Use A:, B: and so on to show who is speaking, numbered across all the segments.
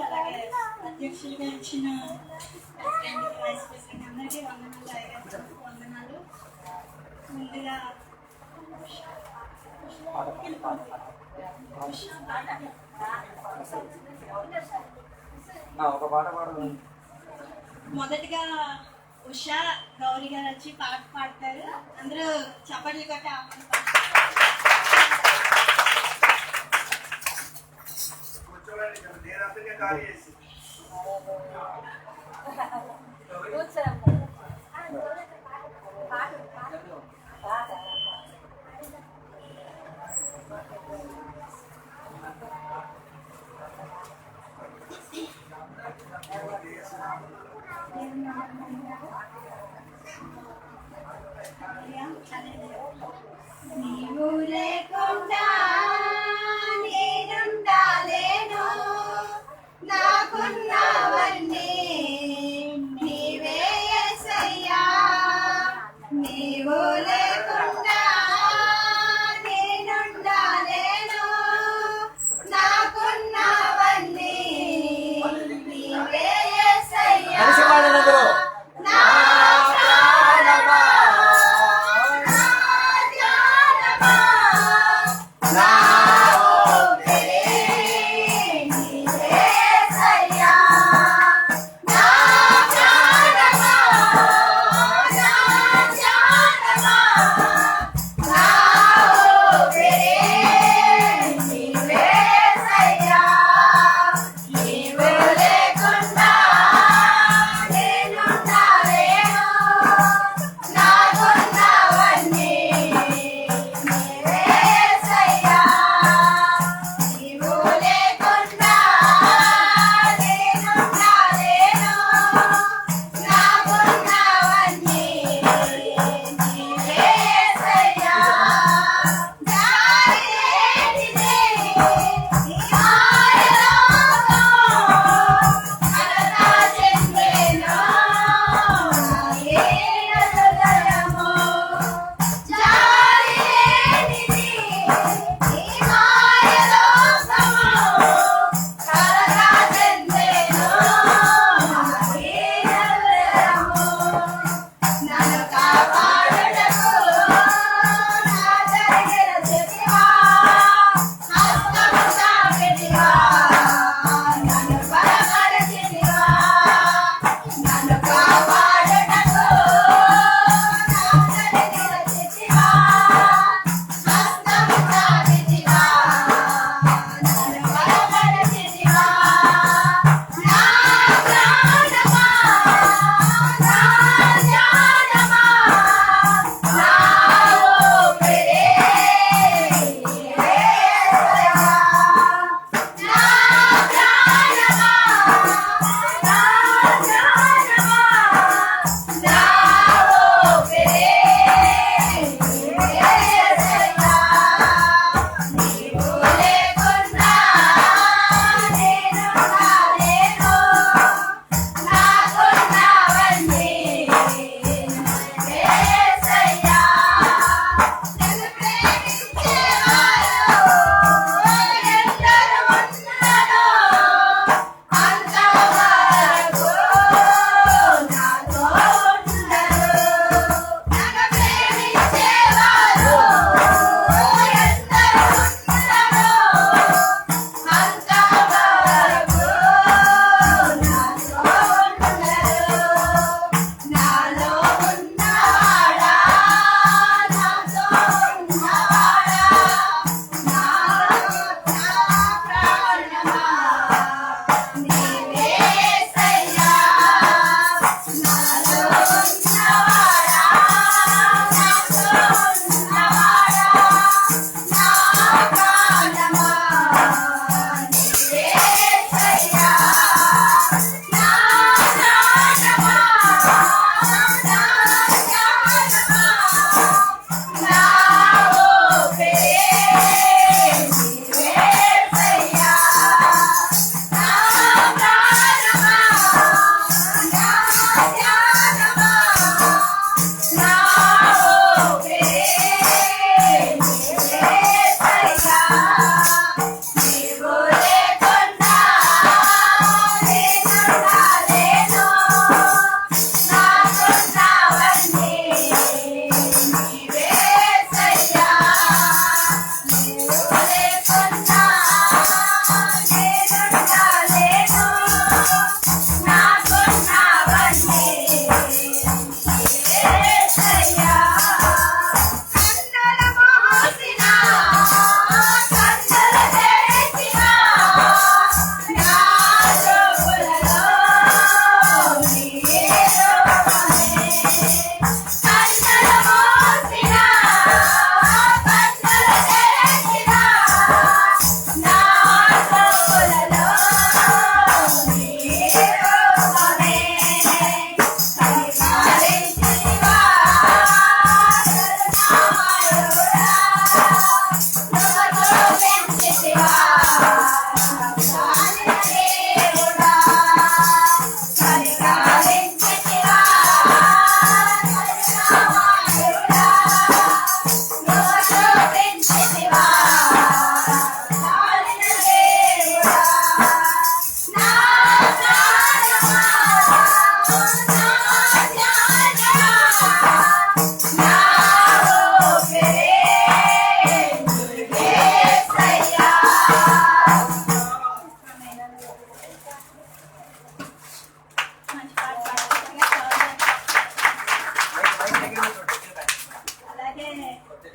A: అలాగే అధ్యక్షులుగా ఇచ్చిన ప్రెసిడెంట్ వైస్ ప్రెసిడెంట్ అందరికీ వందనాలు. అయ్యారు వందనాలు. ముందుగా మొదటిగా ఉషా గౌరీ గారు వచ్చి పాట పాడతారు. అందరూ చప్పట్లు కొట్టి నీవు లేకుండా నేనుండాలేను, నాకున్నవన్నీ నీవే యేసయ్యా. నీవు లేకుండా నేనుండాలేను, నాకున్నవన్నీ నీవే యేసయ్యా.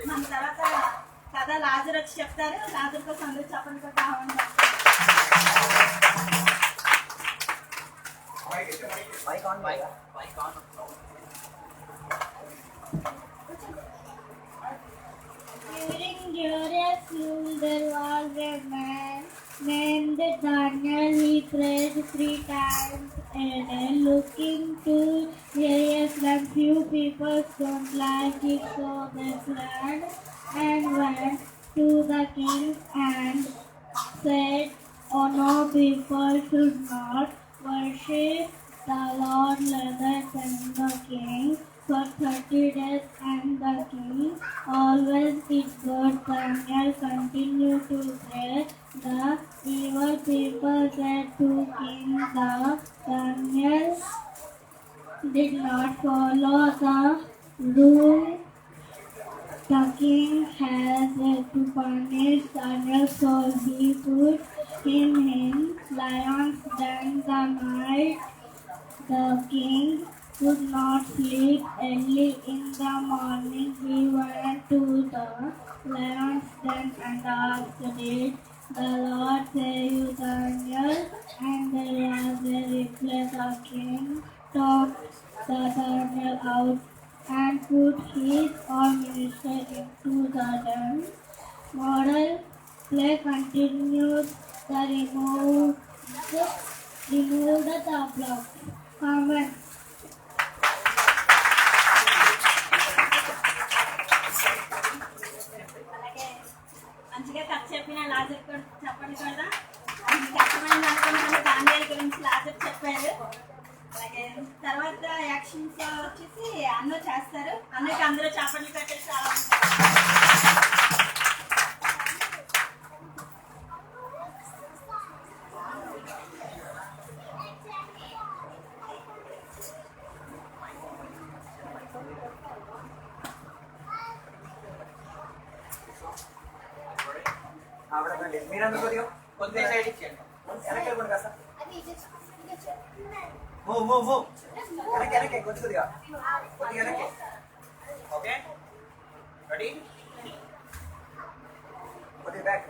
A: మన తర్వాత కథ లాజర్ వచ్చి చెప్తారు. లాజర్ కోసం అందరూ చెప్పండి కావాలి. During Julius Caesar there was a man named Daniel. He prayed 3 times a day, looking to Jerusalem. Few people don't like it, so they fled and went to the king and said, "Oh no, people should not worship the Lord rather than the king." For 30 days, and the king always did good. Daniel continued to pray. The evil people said to king that Daniel did not follow the rule. The king has to punish Daniel, so he put him in lions. Then the night the king could not sleep. Early in the morning he went to the lion's den and asked, "Did the Lord save you, Daniel?" And there was a reply. The king took the Daniel out and put his own minister into the den. Moral play continues. The removed the block. Comment. మంచిగా కథ చెప్పిన లాజర్ చెప్పండి కదా. కష్టమైన అనుకున్న దానియాల గురించి లాజర్ చెప్పారు. అలాగే తర్వాత యాక్షన్స్ వచ్చేసి అన్న చేస్తారు. అన్నకి అందరూ చప్పట్లు కట్టేసి
B: మీరందరూ కొద్దిగా కొద్దిగా సైడ్ ఇచ్చేయండి. వెనక్కి కాస్త మూవ్ మూవ్ మూవ్ వెనక్కి కొద్దిగా వెనక్కి. ఓకే రెడీ కొద్దిగా back.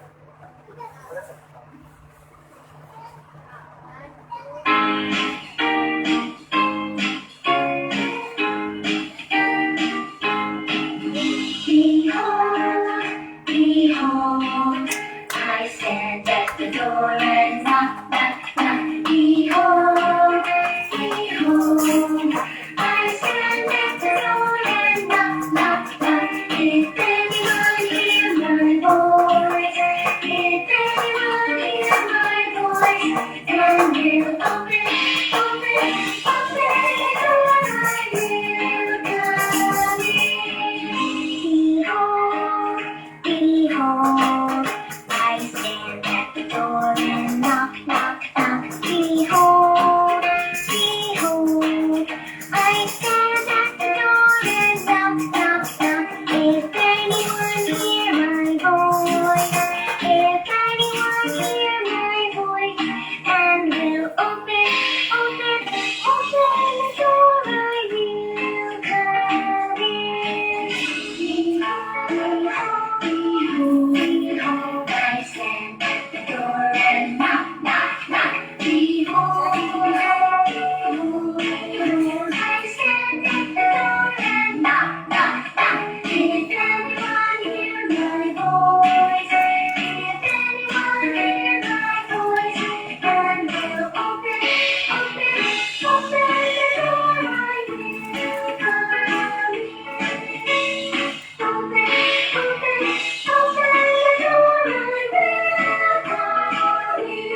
C: I stand at the door and knock, knock, knock. Behold, behold. I stand at the door and knock, knock, knock. If anyone hear my voice, if anyone hear my voice, then will open, open, open the door. I will come in. Behold, behold. I stand at the door and knock, knock, knock. Behold, behold. I stand at the door and knock, knock, knock. If anyone hear my voice, if anyone hear my voice, and will open, open, open the door, I will come in. Behold, behold. I stand at the door and knock, knock, knock. Behold, behold, behold. I stand at the door and knock, knock, knock. If anyone hear my voice, if anyone hear my voice, and will open, open, open the door, I will come in. Open, open, open the door, I will come in.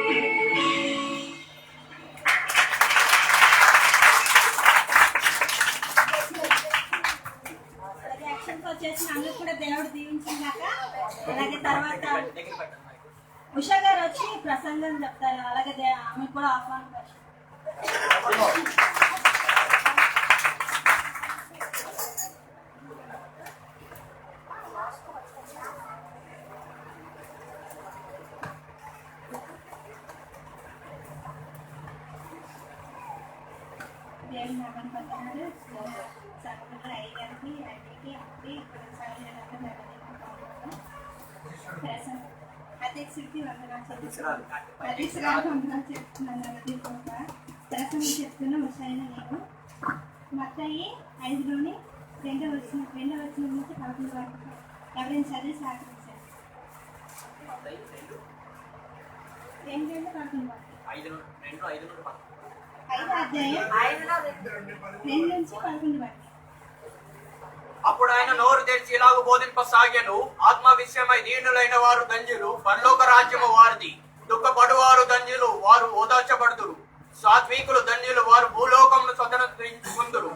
A: అలాగే actions వచ్చేసి అందరూ కూడా దేవుడు దీవించినాక అలాగే తర్వాత ఉషా గారు వచ్చి ప్రసంగం చెప్తారు. అలాగే ఆమె కూడా ఆహ్వానం దేవుని నామని పడుతున్నాడు. సర్వత్రా అయ్యారికి అన్నిటికీ అప్పుడు ఇక్కడ పరిస్థితి వందనాలు చెప్తున్నాను. దీపక దర్శనం చెప్తున్న ముసాయిన నేను మత్తయి 5లోని 2వ వచనం నుంచి 11 వరకు ఎవరైనా చదివి సహకరించారు. 5వ అధ్యాయం 2 నుంచి 11 వరకు.
B: అప్పుడు ఆయన నోరు తెరిచి ఇలాగ బోధింపసాగాను, ఆత్మ విషయమై దీనులైన వారు ధన్యులు, పరలోక రాజ్యము వారిది. దుఃఖపడువారు ధన్యులు, వారు ఓదార్చబడుదురు. సాత్వికులు ధన్యులు, వారు భూలోకమును స్వతంత్రించుకుందురు.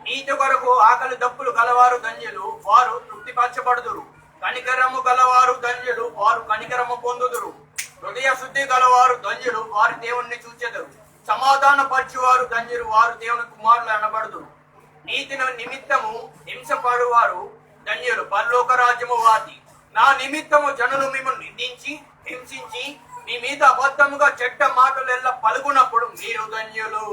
B: నీతి కొరకు ఆకలి దప్పులు గలవారు ధన్యులు, వారు తృప్తిపరచబడుదురు. కనికరము గలవారు ధన్యులు, వారు కనికరము పొందుదురు. హృదయ శుద్ధి గలవారు ధన్యులు, వారు దేవుణ్ణి చూచెదరు. సమాధాన పరచువారు ధన్యులు, వారు దేవుని కుమారులు అనబడుదురు. నీతి నిమిత్తము హింసపడువారు ధన్యులు, పరలోక రాజ్యము వారిది. నా నిమిత్తము జనులు మిమ్మల్ని నిందించి హింసించి మీ మీద అబద్ధముగా చెడ్డ మాటలు ఎల్ల పలుకున్నప్పుడు మీరు ధన్యులు.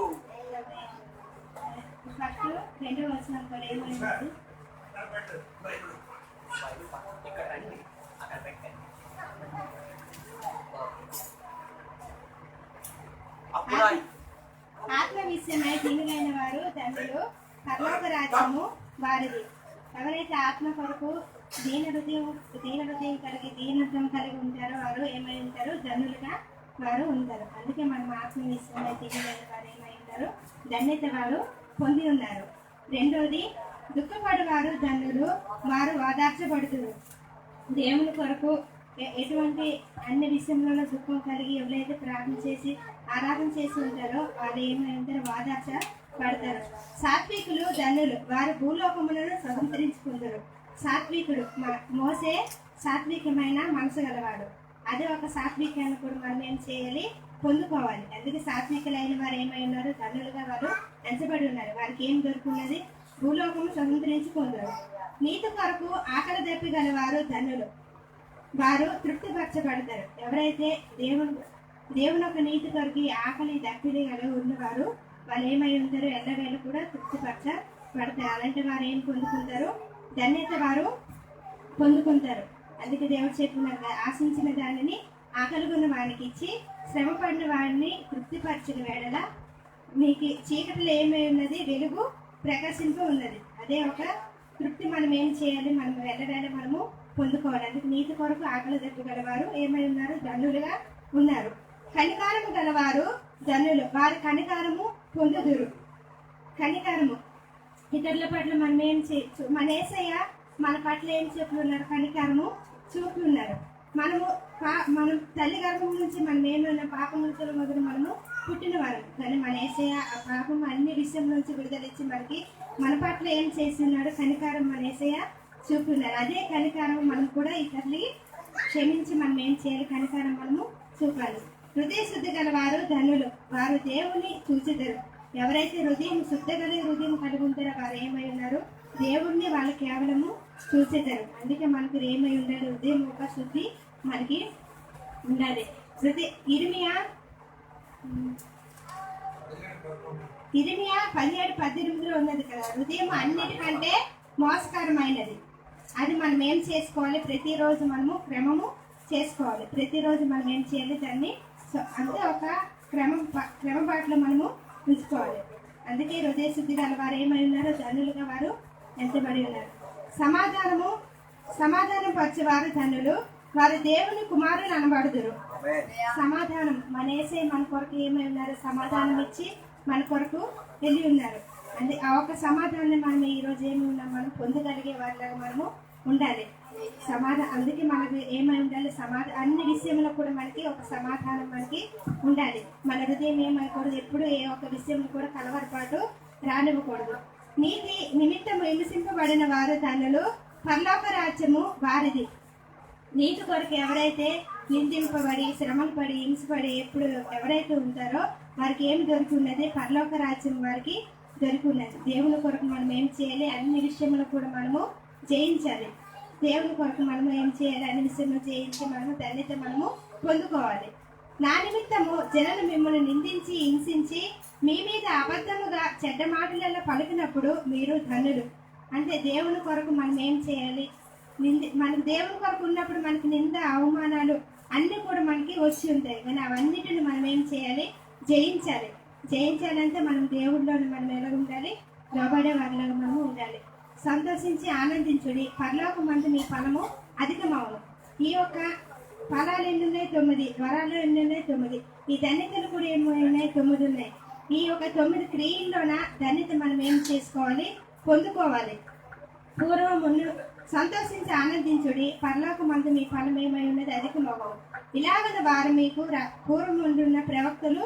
A: ఆత్మ విషయమై దీనులైన వారు ధన్యులు, పరలోక రాజ్యము వారిది. ఎవరైతే ఆత్మ కొరకు దీన హృదయం కలిగి దీనత్వం కలిగి ఉంటారో వారు ఏమై ఉంటారు? ధన్యులుగా వారు ఉంటారు. అందుకే మనం ఆత్మ విషయమై దీనులైన వారు ఏమై ఉంటారు? ధన్యత వారు పొంది ఉన్నారు. రెండోది, దుఃఖపడు వారు ధన్యులు, వారు ఓదార్చబడుతున్నారు. దేవుని కొరకు ఎటువంటి అన్ని విషయంలో దుఃఖం కలిగి ఎవరైతే ప్రార్థన చేసి ఆరాధన చేసి ఉంటారో వాళ్ళు ఏమై ఉంటారు? ఓదార్చబడతారు. సాత్వికులు ధన్యులు, వారు భూలోకములను స్వతంత్రించుకుంటారు. సాత్వికుడు మోసే సాత్వికమైన మనసు గలవాడు. అదే ఒక సాత్వికాన్ని కూడా మనం ఏం చేయాలి? పొందుకోవాలి. అందుకే సాత్వికులైన వారు ఏమై ఉన్నారు? ధన్యులుగా వారు ఎంచబడి ఉన్నారు. వారికి ఏం దొరుకున్నది? భూలోకము స్వతంత్రించుకుంటారు. నీతి కొరకు ఆకలి దప్పి గలవారు ధన్యులు, వారు తృప్తిపరచబడతారు. ఎవరైతే దేవుని ఒక నీతి కొరకు ఆకలి దప్పిడి కలిగి ఉన్నవారు వాళ్ళు ఏమై ఉంటారు? ఎల్లవేళ కూడా తృప్తిపరచబడతారు. అలాంటి వారు ఏం పొందుకుంటారు? ధన్యత వారు పొందుకుంటారు. అందుకే దేవుడు చెప్పినారు, ఆశించిన దానిని ఆకలిగొన్న వారికి ఇచ్చి శ్రమపడిన వారిని తృప్తిపరిచిన వేళల మీకు చీకటిలో ఏమై ఉన్నది? వెలుగు ప్రకాశింప ఉన్నది. అదే ఒక తృప్తి మనం ఏం చేయాలి? మనం వెళ్ళవేళ మనము పొందుకోవాలి. అందుకే నీతి కొరకు ఆకలి దప్పి గలవారు ఏమై ఉన్నారు? ధన్యులుగా ఉన్నారు. కనికారము గలవారు ధన్యులు, వారి కనికారము పొందుదురు. కనికారము ఇతరుల పట్ల మనం ఏం మన యేసయ్య మన పట్ల ఏం చెప్పులున్నారు? కనికారము చూపులున్నారు. మనం తల్లి గర్భం నుంచి మనం ఏమైనా పాపం నుంచి మొదలు మనము పుట్టిన వారు. కానీ మన యేసయ్య ఆ పాపం అన్ని విషయం నుంచి విడుదలిచ్చి మనకి మన పట్ల ఏం చేస్తున్నాడు? కనికారం మన యేసయ్య చూపున్నారు. అదే కనికారం మనం కూడా ఇతరులని క్షమించి మనం ఏం చేయాలి? కనికారం మనము చూపాలి. హృదయ శుద్ధి గల వారు ధన్యులు, వారు దేవుని చూచెదరు. ఎవరైతే శుద్ధ కలిగి హృదయం కలిగి ఉంటారో వారు ఏమై ఉన్నారు? దేవుణ్ణి వాళ్ళు కేవలము చూచెదరు. అందుకే మనకు ఏమై ఉండాలి? హృదయం ఒక శుద్ధి మనకి ఉండాలి. ఇర్మియా 17:18 ఉన్నది కదా, హృదయం అన్నిటికంటే మోసకరమైనది. అది మనం ఏం చేసుకోవాలి? ప్రతిరోజు మనము క్రమము చేసుకోవాలి. ప్రతిరోజు మనం ఏం చేయాలి? దాన్ని అంటే ఒక క్రమపాట్లో మనము ఉంచుకోవాలి. అందుకే హృదయ శుద్ధి గల వారు ఏమై ఉన్నారు? ధన్యులుగా వారు ఎంతబడి ఉన్నారు. సమాధానం పరిచేవారు ధన్యులు, వారు దేవుని కుమారులు అనబడుదురు. సమాధానం మన యేసయ్య మన కొరకు ఏమై ఉన్నారు? సమాధానం ఇచ్చి మన కొరకు వెళ్ళి ఉన్నారు. అంటే ఆ ఒక సమాధానం మనం ఈరోజు ఏమి ఉన్నాం? మనం పొందగలిగే వారిలాగా మనము ఉండాలి. అందుకే మనకు ఏమై ఉండాలి? అన్ని విషయంలో కూడా మనకి ఒక సమాధానం మనకి ఉండాలి. మన హృదయం ఏమైకూడదు? ఎప్పుడు ఏ ఒక్క విషయంలో కూడా కలవరపాటు రానివ్వకూడదు. నీతి నిమిత్తము హింసింపబడిన వారు ధన్యులు, పరలోక రాజ్యము వారిది. నీతి కొరకు ఎవరైతే నిందింపబడి శ్రమలు పడి హింసపడి ఎప్పుడు ఎవరైతే ఉంటారో వారికి ఏమి దొరుకున్నది? పరలోక రాజ్యం వారికి దొరుకున్నది. దేవుని కొరకు మనం ఏం చేయాలి? అన్ని విషయంలో కూడా మనము జయించాలి. దేవుని కొరకు మనము ఏం చేయాలి? అన్ని విషయంలో జయించి మనము ధన్యత మనము పొందుకోవాలి. నా నిమిత్తము జనులు మిమ్మల్ని నిందించి హింసించి మీ మీద అబద్ధముగా చెడ్డ మాటలలో పలికినప్పుడు మీరు ధన్యులు. అంటే దేవుని కొరకు మనం ఏం చేయాలి? మనకు దేవుని కొరకు ఉన్నప్పుడు మనకి నింద అవమానాలు అన్నీ కూడా మనకి వచ్చి ఉంటాయి. కానీ అవన్నిటిని మనం ఏం చేయాలి? జయించాలి. జయించాలంటే మనం దేవుడిలోని మనం ఎలా ఉండాలి? లోబడే వారిలాగా మనము ఉండాలి. సంతోషించి ఆనందించుడి, పరలోకమందు మీ ఫలము అధికమవును. ఈ యొక్క ఫలాలు ఎన్ని ఉన్నాయి? 9. వరాలు ఎన్ని ఉన్నాయి? 9. ఈ ధన్యతలు కూడా ఏమో ఉన్నాయి? 9 ఉన్నాయి. ఈ యొక్క 9 క్రియల్లోన ధన్యత మనం ఏం చేసుకోవాలి? పొందుకోవాలి. పూర్వమును సంతోషించి ఆనందించుడి, పరలోకమందు మీ ఫలం ఏమై ఉన్నది? అధికమవ్వవు. ఇలాగ వారు మీకు పూర్వముందున్న ప్రవక్తలు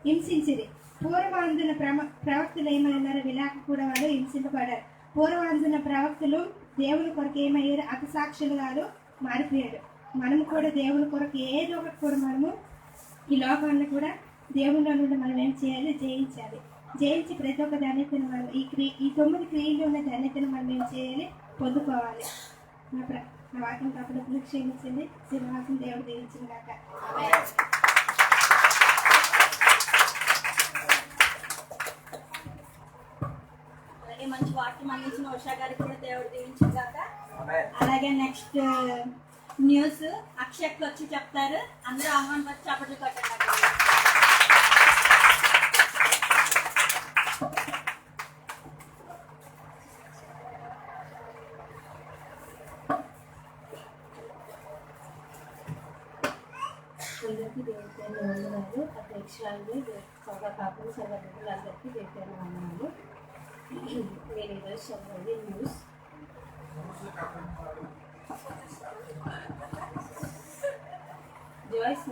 A: హింసించిరి. పూర్వమందున ప్రవక్తలు ఏమైనారు? ఇలాగ కూడా వారు హింసింపబడారు. పూర్వమందున ప్రవక్తలు దేవుని కొరకు ఏమయ్యారు? అతిసాక్షులు గారు మారిపోయారు. మనము కూడా దేవుని కొరకు ఏదో ఒకటి కూడా మనము ఈ లోకాన్ని కూడా దేవునిలో నుండి మనం ఏం చేయాలి? జయించాలి. జయించి ప్రతి ఒక్క ధన్యతను మనం ఈ 9 క్రియలు ఉన్న ధన్యతను మనం ఏం చేయాలి? పొందుకోవాలి. నా వాక్యం తప్పుడు క్షమించింది. సింహాసం దేవుడు దీవించింది కాక.
D: అలాగే మంచి వాక్యం అందించిన ఉషా గారికి కూడా దేవుడు దీవించింది కాక. అలాగే నెక్స్ట్ న్యూస్ అక్షయ్ వచ్చి చెప్తారు. అందరూ ఆహ్వాన్ వచ్చి చప్పట్లు కొట్టండి.
E: అందరికీ దేవుడిపైన వందనాలు. అధ్యక్షురాలు సభ కాపులు సభ్యులందరికీ దేవుడిపైన వందనాలు. నేను ఈరోజు చదివేది న్యూస్. జాయిస్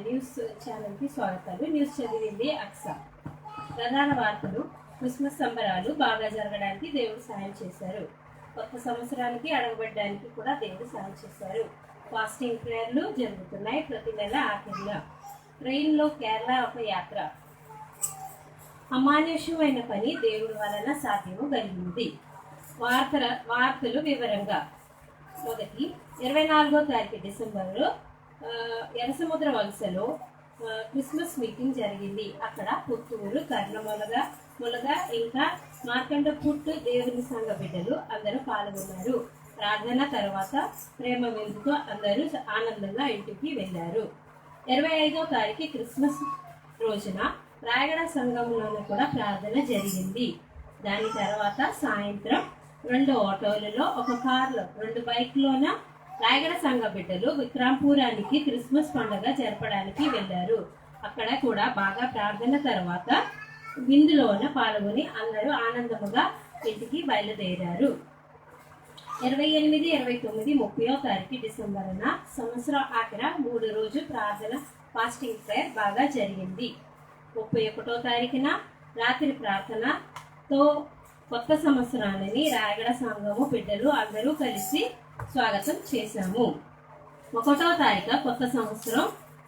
E: న్యూస్ ఛానల్కి స్వాగతాలు. న్యూస్ చదివింది అక్స. ప్రధాన వార్తలు: క్రిస్మస్ సంబరాలు బాగా జరగడానికి దేవుడు సాయం చేశారు. కొత్త సంవత్సరానికి అడగబడ్డానికి కూడా దేవుడు సాయం చేశారు. ఫాస్టింగ్ ప్రేయర్లు జరుగుతున్నాయి ప్రతి నెల ఆఖరిలో. ట్రైన్లో కేరళ ఒక యాత్ర. అమానుష్యమైన పని దేవుడి వలన సాధ్యము కలిగింది. వార్తలు వివరంగా. మొదటి, 24వ తారీఖు డిసెంబర్లో ఎర్రసముద్ర వలసలో క్రిస్మస్ మీటింగ్ జరిగింది. అక్కడ పుత్తూరు, కర్ణములగ ఇంకా మార్కండ పుట్టు దేవుని సంఘ బిడ్డలు అందరూ పాల్గొన్నారు. ప్రార్థన తర్వాత ప్రేమ విందుతో అందరూ ఆనందంగా ఇంటికి వెళ్ళారు. 25వ తారీఖు క్రిస్మస్ రోజున రాయగడ సంఘంలోనూ కూడా ప్రార్థన జరిగింది. దాని తర్వాత సాయంత్రం 2 ఆటోలలో, ఒక కార్లో, 2 బైక్లోన రాయగడ సంఘ బిడ్డలు విక్రాంపురానికి క్రిస్మస్ పండుగ జరపడానికి వెళ్ళారు. అక్కడ కూడా బాగా ప్రార్థన తర్వాత విందులోన పాల్గొని అందరూ ఆనందముగా ఇంటికి బయలుదేరారు. 28, 29, 30వ తారీఖు డిసెంబర్న సంవత్సరం ఆఖర 3 రోజు ప్రార్థన ఫాస్టింగ్ ప్రేయర్ బాగా జరిగింది. 31వ తారీఖున రాత్రి ప్రార్థనతో కొత్త సంవత్సరాన్ని రాయగడ సంఘము బిడ్డలు అందరూ కలిసి స్వాగతం చేశాము. 1వ తారీఖు కొత్త సంవత్సరం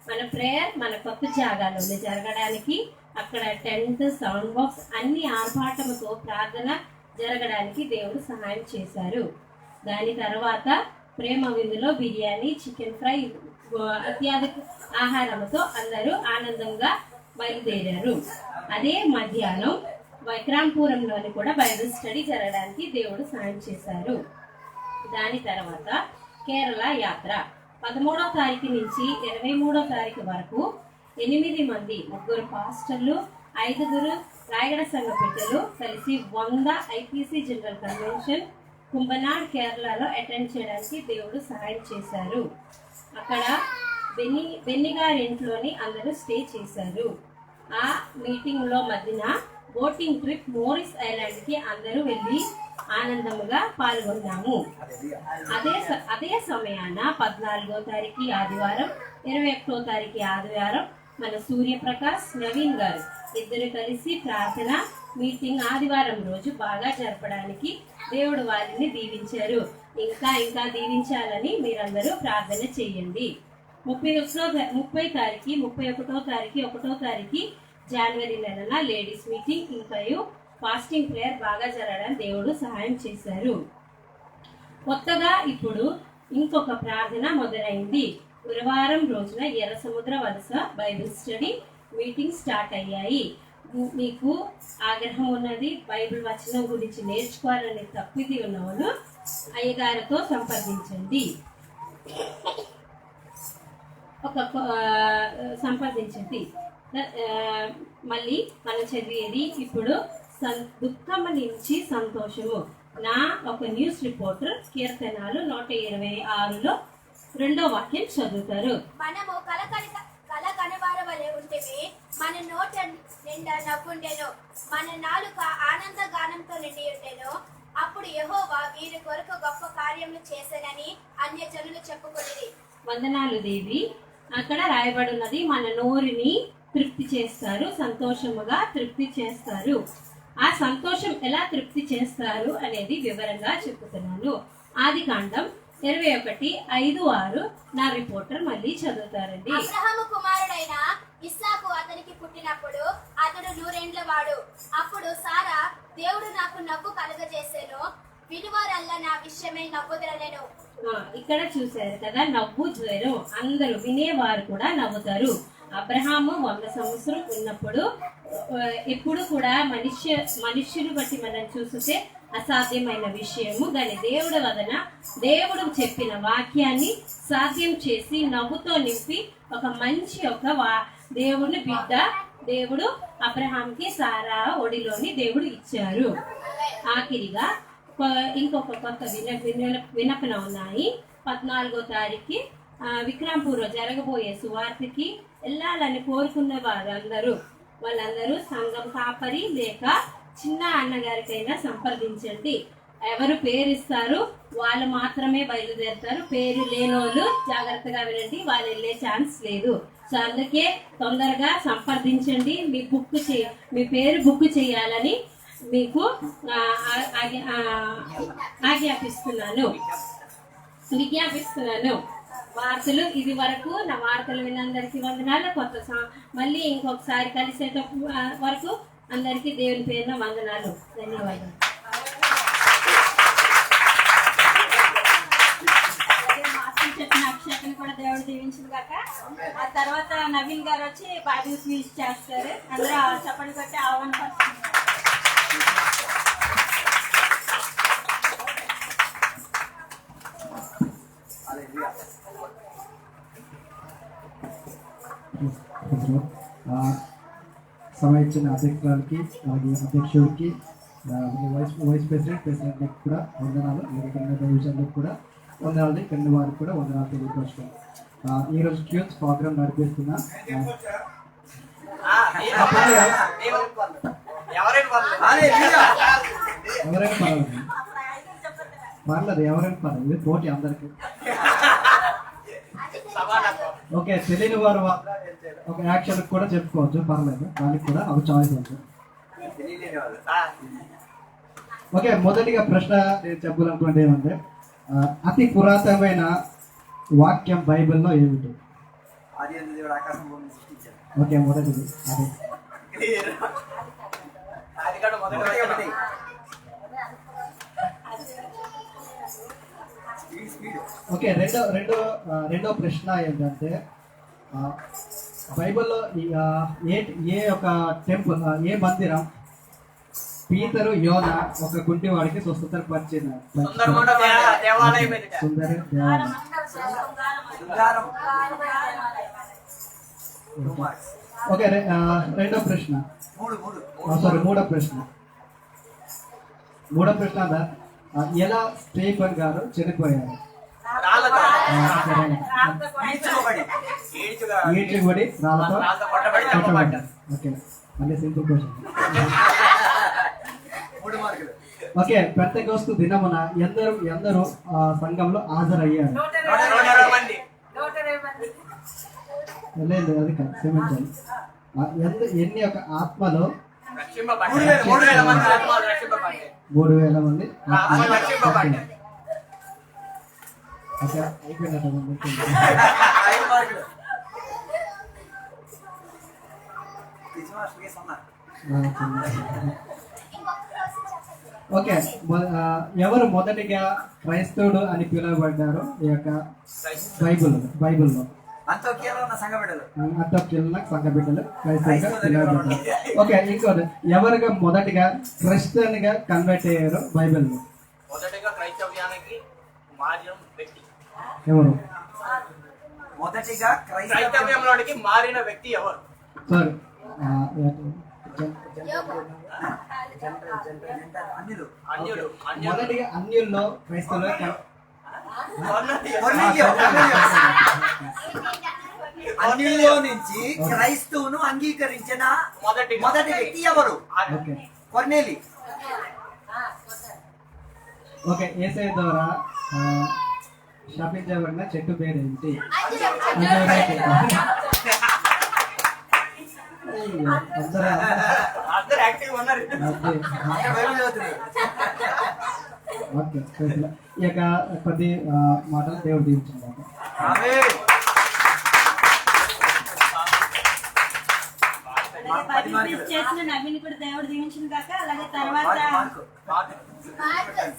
E: మన ప్రేయర్ మన కొత్త జాగాలోనే జరగడానికి అక్కడ టెంట్, సౌండ్ బాక్స్ అన్ని ఆర్భాటముతో ప్రార్థన జరగడానికి దేవుడు సహాయం చేశారు. దాని తర్వాత ప్రేమ విందులో బిర్యానీ, చికెన్ ఫ్రై అత్యధిక ఆహారంతో అందరూ ఆనందంగా బయలుదేరారు. అదే మధ్యాహ్నం విక్రాంపురంలోని కూడా బైబిల్ స్టడీ జరగడానికి దేవుడు సాయం చేశారు. దాని తర్వాత కేరళ యాత్ర. 13వ తారీఖు నుంచి 23వ తారీఖు వరకు 8 మంది, 3 పాస్టర్లు, 5 రాయగడ సంఘ బిడ్డలు కలిసి 100 ఐపీసీ జనరల్ కన్వెన్షన్ కుంభనాడ్ కేరళలో అటెండ్ చేయడానికి దేవుడు సహాయం చేశారు. అక్కడ బెన్ని గారి ఇంట్లోని అందరూ స్టే చేశారు. ఆ మీటింగ్లో మధ్యన బోటింగ్ ట్రిప్ మోరిస్ ఐలాండ్కి అందరూ వెళ్ళి ఆనందముగా పాల్గొన్నాము. అదే సమయాన 14వ తారీఖు ఆదివారం, 21వ తారీఖు ఆదివారం మన సూర్యప్రకాష్, నవీన్ గారు ఇద్దరు కలిసి ప్రార్థన మీటింగ్ ఆదివారం రోజు బాగా జరపడానికి దేవుడు వారిని దీవించారు. ఇంకా దీవించాలని మీరందరూ ప్రార్థన చేయండి. 30 తారీఖు, 31వ తారీఖు, 1వ తారీఖు జనవరి నెలన లేడీస్ మీటింగ్ ఇంకా ఫాస్టింగ్ ప్రేయర్ బాగా జరగడానికి దేవుడు సహాయం చేశారు. కొత్తగా ఇప్పుడు ఇంకొక ప్రార్థన మొదలైంది. గురువారం రోజున ఎర్ర సముద్ర వలస బైబిల్ స్టడీ మీటింగ్ స్టార్ట్ అయ్యాయి. మీకు ఆగ్రహం ఉన్నది, బైబిల్ వచనం గురించి నేర్చుకోవాలని తప్పిది ఉన్నవాళ్ళు అయ్యగారితో సంప్రదించండి. ఒక సంపాదించింది. మళ్ళీ మనం చదివేది ఇప్పుడు దుఃఖము నుంచి సంతోషము. నా ఒక న్యూస్ రిపోర్టర్ కీర్తనాలు 126లో 2వ వాక్యం చదువుతారు.
C: మనము కల కనవార వలె ఉంటేవి, మన నోట నిండా నవ్వుండెను, మన నాలుక ఆనంద గానంతో నిండి ఉండెను. అప్పుడు యెహోవా వీరి కొరకు గొప్ప కార్యములు చేశానని అన్యజనులు చెప్పుకొనిరి.
E: వందనాలు దేవి. అక్కడ రాయబడి ఉన్నది, మన నోరుని తృప్తి చేస్తారు, సంతోషముగా తృప్తి చేస్తారు. ఆ సంతోషం ఎలా తృప్తి చేస్తారు అనేది వివరంగా చెప్తున్నాను. ఆదికాండం 21:5-6 నా రిపోర్టర్ మళ్ళీ చదువుతారండి.
C: అబ్రహాము కుమారుడైన ఇస్సాకు అతనికి పుట్టినప్పుడు అతడు 100 వాడు. అప్పుడు సారా, దేవుడు నాకు నవ్వు కలుగజేసెను, వినువారల్లా నా విషయమై నవ్వుదరలెను.
E: ఇక్కడ చూశారు కదా, నవ్వు జ్వరం. అందరూ వినేవారు కూడా నవ్వుతారు. అబ్రహాము 100 సంవత్సరం ఉన్నప్పుడు ఎప్పుడు కూడా మనుష్యులు బట్టి మనం చూస్తే అసాధ్యమైన విషయము దాని దేవుడు వదన దేవుడు చెప్పిన వాక్యాన్ని సాధ్యం చేసి నవ్వుతో నింపి ఒక మంచి దేవుని బిడ్డ దేవుడు అబ్రహాంకి సారా ఒడిలోని దేవుడు ఇచ్చారు. ఆఖరిగా ఇంకొక కొత్త వినపన ఉన్నాయి. 14వ తారీఖుకి విక్రాంపూర్లో జరగబోయే సువార్తకి వెళ్ళాలని కోరుకున్న వాళ్ళందరూ సంఘం కాపరి లేక చిన్న అన్నగారికైనా సంప్రదించండి. ఎవరు పేరు ఇస్తారు వాళ్ళు మాత్రమే బయలుదేరుతారు. పేరు లేనోళ్ళు జాగ్రత్తగా వినండి, వాళ్ళు వెళ్ళే ఛాన్స్ లేదు. సో అందుకే తొందరగా సంప్రదించండి. మీ పేరు బుక్ చేయాలని మీకు విజ్ఞాపిస్తున్నాను. వార్తలు ఇది వరకు నా వార్తలు వినందరికీ వందనాలు. మళ్ళీ ఇంకొకసారి కలిసేట వరకు అందరికీ దేవుని పేరున వందనాలు. ధన్యవాదాలు.
D: చెప్పిన అక్షయకుని కూడా దేవుడు దీవించింది కాక. ఆ తర్వాత నవీన్ గారు వచ్చి బైబిల్ స్పీచ్ చేస్తారు. అందరూ చప్పట్లు కొట్టి ఆహ్వానపరుస్తున్నారు.
F: సమయం ఇచ్చిన అధ్యక్షురాలకి, అలాగే అధ్యక్షుడికి, వైస్ ప్రెసిడెంట్ కూడా వందనాలు. అలాగే విషయాలకు కూడా వందనాలు, కింద వారికి కూడా వందనాలు తెలియపరుచుకోవాలి. ఈరోజు క్యూన్స్ ప్రోగ్రామ్ నడిపిస్తున్నా. ఎవరైనా పర్లేదు, ఎవరైనా పర్లేదు, పోటీ అందరికి. ఓకే, తెలియని వారు ఒక యాక్షన్ కూడా చెప్పుకోవచ్చు, పర్లేదు, దానికి కూడా ఒక చాయిస్ ఉంటుంది. ఓకే, మొదటిగా ప్రశ్న నేను చెప్పాలనుకుంటే ఏమంటే, అతి పురాతనమైన వాక్యం బైబిల్లో ఏమిటి? ఓకే, మొదటిది అదే. ఓకే, రెండో ప్రశ్న ఏంటంటే, బైబిల్లో ఏ ఒక టెంపుల్, ఏ మందిరం పీతరు యోన ఒక కుంటివాడికి స్వస్థతను పరిచిన దేవాలయం? ఓకే, రెండో ప్రశ్న, మూడో ప్రశ్న ఎలా స్టీఫెన్ గారు చనిపోయారు? ఈడ్చిబడి రాళ్ళతో కొట్టబడ్డారు. ఓకే, మళ్ళీ సింపుల్ క్వశ్చన్. ఓకే, పెంతెకోస్తు దినమున ఎందరు సంఘంలో హాజరయ్యారు? లేదు, అది కాదు, క్షమించాలి. ఎన్ని ఒక ఆత్మలో 3,000 మంది. ఓకే, అయిపోయినట్టు. ఓకే, ఎవరు మొదటిగా క్రైస్తవుడు అని పిలువబడ్డారు ఈ యొక్క బైబిల్లో? అంత్యోక్యలో సంఘ బిడ్డలు క్రైస్తవులుగా పిలువబడ్డారు. ఓకే, ఇంకోటి, ఎవరుగా మొదటిగా క్రిస్టియన్ గా కన్వర్ట్ అయ్యారు బైబిల్లో?
B: మొదటిగా క్రైస్తవ్యానికి మారిన వ్యక్తి
F: ఎవరు?
G: మొదటిగా
B: క్రైస్తవ్యంలోనికి మారిన వ్యక్తి ఎవరు?
F: సార్
G: అన్యులు
B: అన్యులు.
F: మొదటిగా అన్యుల్లో క్రైస్తవులు
G: అన్యుల్లో నుంచి క్రైస్తవును అంగీకరించిన మొదటి వ్యక్తి ఎవరు?
F: ఓకే
G: కొర్నేలి.
F: ఓకే ఏసఐ ద్వారా స్థాపించబడిన చెట్టు పేరు ఏంటి?
B: అందరూ యాక్టివ్ ఉన్నారు.
F: ఓకే ఈ యొక్క కొద్ది మాటలు దేవుడు దీవించింది.
D: అలాగే పార్టిసిపేట్ చేసిన నవీన్ కూడా దేవుడు దీవించిన కాక అలాగే తర్వాత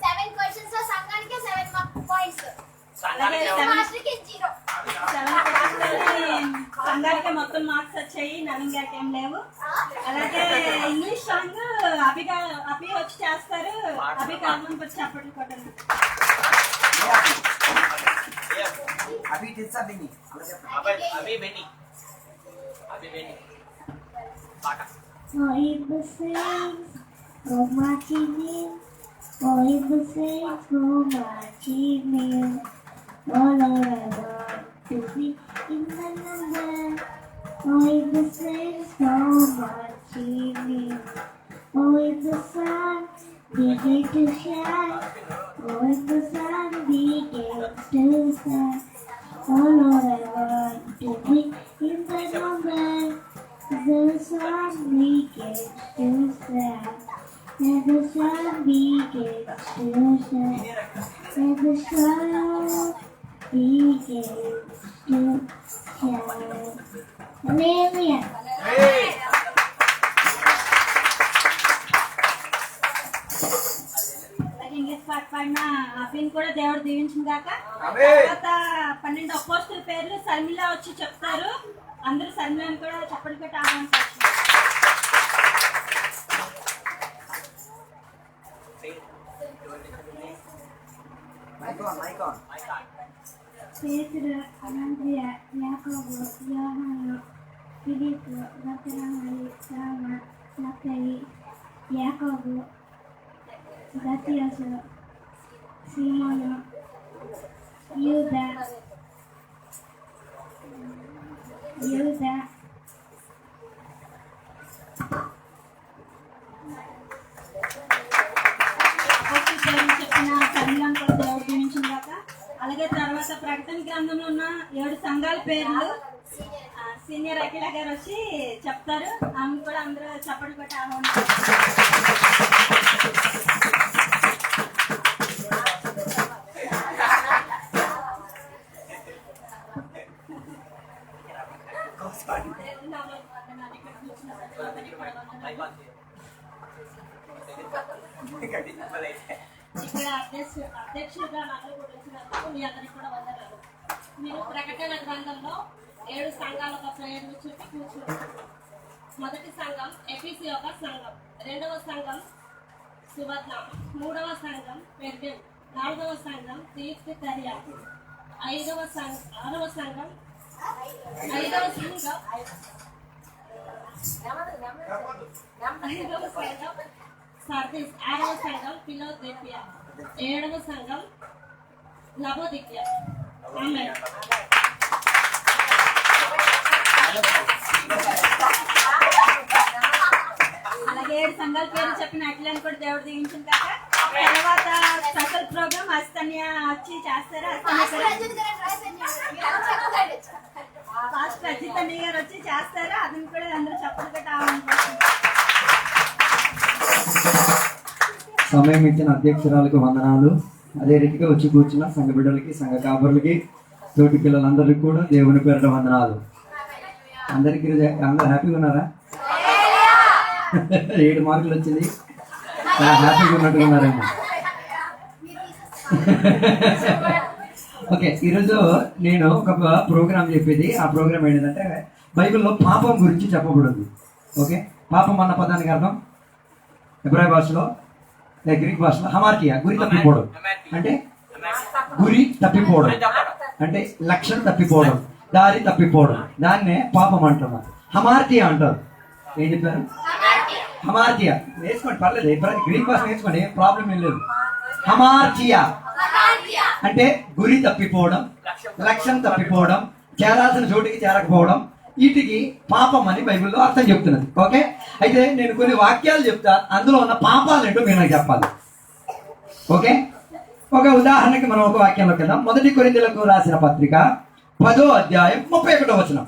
C: 7 questions లో సంఘానికి 7 points.
D: అలాగే
C: మాస్టర్కి 0.
D: సంఘానికి మొత్తం మార్క్స్ వచ్చాయి, నవీన్ గారికి ఏం లేవు. అలాగే ఇంగ్లీష్ సాంగ్ అభి వచ్చి చేస్తారు. అభి కారణం వచ్చి చప్పట్లు కొట్టండి.
G: అభి తెలుసా బిని?
B: అభి బెని పాట.
A: For in the saints, oh marching in, for in the saints, oh marching in, oh Lord, I want to be in the number, oh in the saints, oh marching in, oh in the sun, begin to shine, oh in the sun, begins to shine, oh Lord, I want to be in the number. The sun begins to shine, and the sun begins to shine, and the sun begins to shine. Hallelujah.
D: అలాగే English పాట పాడిన అభిని కూడా దేవుడు దీవించిన కాక. తర్వాత 12 అపోస్తుల పేర్లు శర్మిల వచ్చి చెప్తారు. అందరూ శర్మిలని కూడా చప్పట్లు పెట్టి ఆహ్వానించారు.
A: Pedro, Andrea, Jacobo, Johanna, Filippo, Nathanael, Sama, Zachary, Jacobo, Matthias, Simon, Juda,
D: చెప్పిన శర్మిలను కూడా దేవుడు దీవించిన కాక. అలాగే తర్వాత ప్రకటన గ్రంథంలో ఉన్న 7 సంఘాల పేర్లు సీనియర్ అఖిల గారు వచ్చి చెప్తారు. ఆమె కూడా అందరూ చప్పట్లు కొట్టి ఆహ్వానిస్తారు. ఇక్కడ అధ్యక్షుడిగా నాకు వచ్చినందుకు మీ అందరికి కూడా వందనాలు. మీరు ప్రకటన గ్రంథంలో 7 సంఘాల ఒక పేర్లు చెప్పి కూర్చున్నారు. మొదటి సంఘం ఎఫీసీ ఒక సంఘం, రెండవ సంఘం సువర్ణ, మూడవ సంఘం పెర్గం, నాలుగవ సంఘం తీర్థకర్య, ఐదవ సంఘం సర్దీస్, ఆరవ సంఘం ఫిలోదెల్ఫియా, ఏడవ సంఘం లవోదికియా. ఆమేన్. అలాగే 7 సంఘాల పేరు చెప్పిన అఖిలని కూడా దేవుడు దీవించిన కాక. తర్వాత స్పెషల్ ప్రోగ్రామ్ అస్తన్య వచ్చి చేస్తారు. ఫాస్ట్ అజిత్ అన్నయ్య గారు వచ్చి చేస్తారు. అతను కూడా అందరూ చప్పట్లు పెట్టి ఆహ్వానించారు.
F: సమయం ఇచ్చిన అధ్యక్షురాలకు వందనాలు. అదే రీతిగా వచ్చి కూర్చున్న సంఘ బిడ్డలకి, సంఘ కాపురులకి, తోటి పిల్లలందరికీ కూడా దేవుని పేరిట వందనాలు. అందరికీ అందరూ హ్యాపీగా ఉన్నారా? 7 మార్కులు వచ్చింది. చాలా హ్యాపీగా ఉన్నట్టుగా ఉన్నారేమో. ఓకే, ఈరోజు నేను ఒక ప్రోగ్రామ్ చెప్పేది. ఆ ప్రోగ్రామ్ ఏంటంటే బైబిల్లో పాపం గురించి చెప్పబడింది. ఓకే, పాపం అన్న పదానికి అర్థం హెబ్రాయ భాషలో, గ్రీక్ భాషలో హమార్కియా, గురి తప్పిపోవడం. అంటే గురి తప్పిపోవడం అంటే లక్ష్యం తప్పిపోవడం. దారి తప్పిపోవడం, దాన్నే పాపం అంటున్నారు. హమార్టియా అంటారు. ఏం చెప్పారు? హమార్టియా. వేసుకోండి, పర్లేదు, ఎప్పుడైనా గ్రీక్ భాష నేర్చుకోండి, ఏం ప్రాబ్లం ఏం లేదు. హమార్టియా అంటే గురి తప్పిపోవడం, లక్ష్యం తప్పిపోవడం, చేరాల్సిన చోటికి చేరకపోవడం, వీటికి పాపం అని బైబిల్లో అర్థం చెప్తున్నది. ఓకే, అయితే నేను కొన్ని వాక్యాలు చెప్తా, అందులో ఉన్న పాపాలు ఏంటో మీరు నాకు చెప్పాలి. ఓకే, ఒక ఉదాహరణకి మనం ఒక వాక్యంలోకి వెళ్దాం. 1 కొరింథీయులకు రాసిన పత్రిక 10వ అధ్యాయం 31వ వచనం.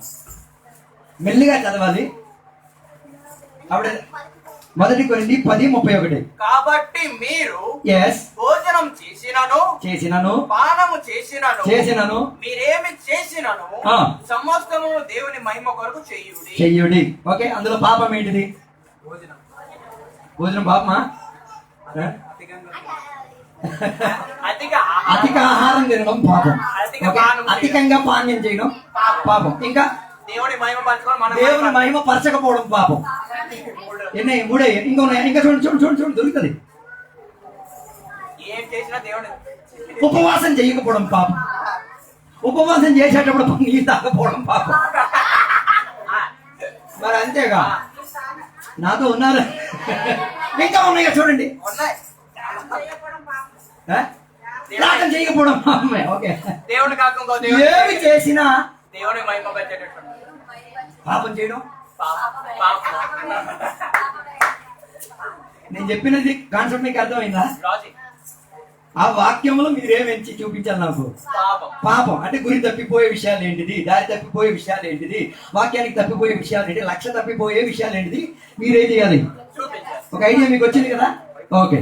F: మెల్లిగా చదవాలి. ఆవిడ 1 కొరింథీ 10:31.
B: కాబట్టి మీరు
F: ఎస్
B: భోజనం చేసినను పానము చేసినను మీరేమి చేసినను
F: ఆ.
B: సమస్తము దేవుని మహిమ కొరకు చేయుడి.
F: చెయ్యుడి. ఓకే, అందులో పాపం ఏంటిది? భోజనం పాపమా? అధిక ఆహారం తినడం పాపం. ఓకే, అధికంగా పానీయం చేయడం పాపం. ఇంకా
B: దేవుని మహిమ పంచుకొని మనం
F: దేవుని మహిమ పరచకపోవడం పాపం. ఎన్ని? 3. ఇంకా ఉన్నాయి. ఇంకా చూడండి చూడండి చూడండి చూడండి, దొరుకుతుంది.
B: ఏం చేసినా దేవుని
F: ఉపవాసం చేయకపోవడం పాపం. ఉపవాసం చేసేటప్పుడు నీళ్ళు తాగకపోవడం పాపం. మరి అంతేగా, నాతో ఉన్నారు. ఇంకా ఉన్నాయి చూడండి.
B: ఉన్నాయి.
F: ప్రార్థన చేయకపోవడం పాపమే. ఓకే,
B: దేవుని కాకుండా
F: ఏమి చేసినా
B: దేవుని మహిమ వచ్చేటట్టు
F: పాపం చేయడం.
B: పాపం.
F: నేను చెప్పినది కాన్సెప్ట్ మీకు అర్థమైందా?
B: లాజిక్.
F: ఆ వాక్యంలో మీరేమించి చూపించాలి నాకు.
B: పాపం.
F: పాపం అంటే గురి తప్పిపోయే విషయాలు ఏంటిది, దారి తప్పిపోయే విషయాలు ఏంటిది, వాక్యానికి తప్పిపోయే విషయాలు ఏంటి, లక్ష్య తప్పిపోయే విషయాలు ఏంటిది, మీరేం చేయాలి?
B: చూపించాలి.
F: ఒక ఐడియా మీకు వచ్చింది కదా. ఓకే,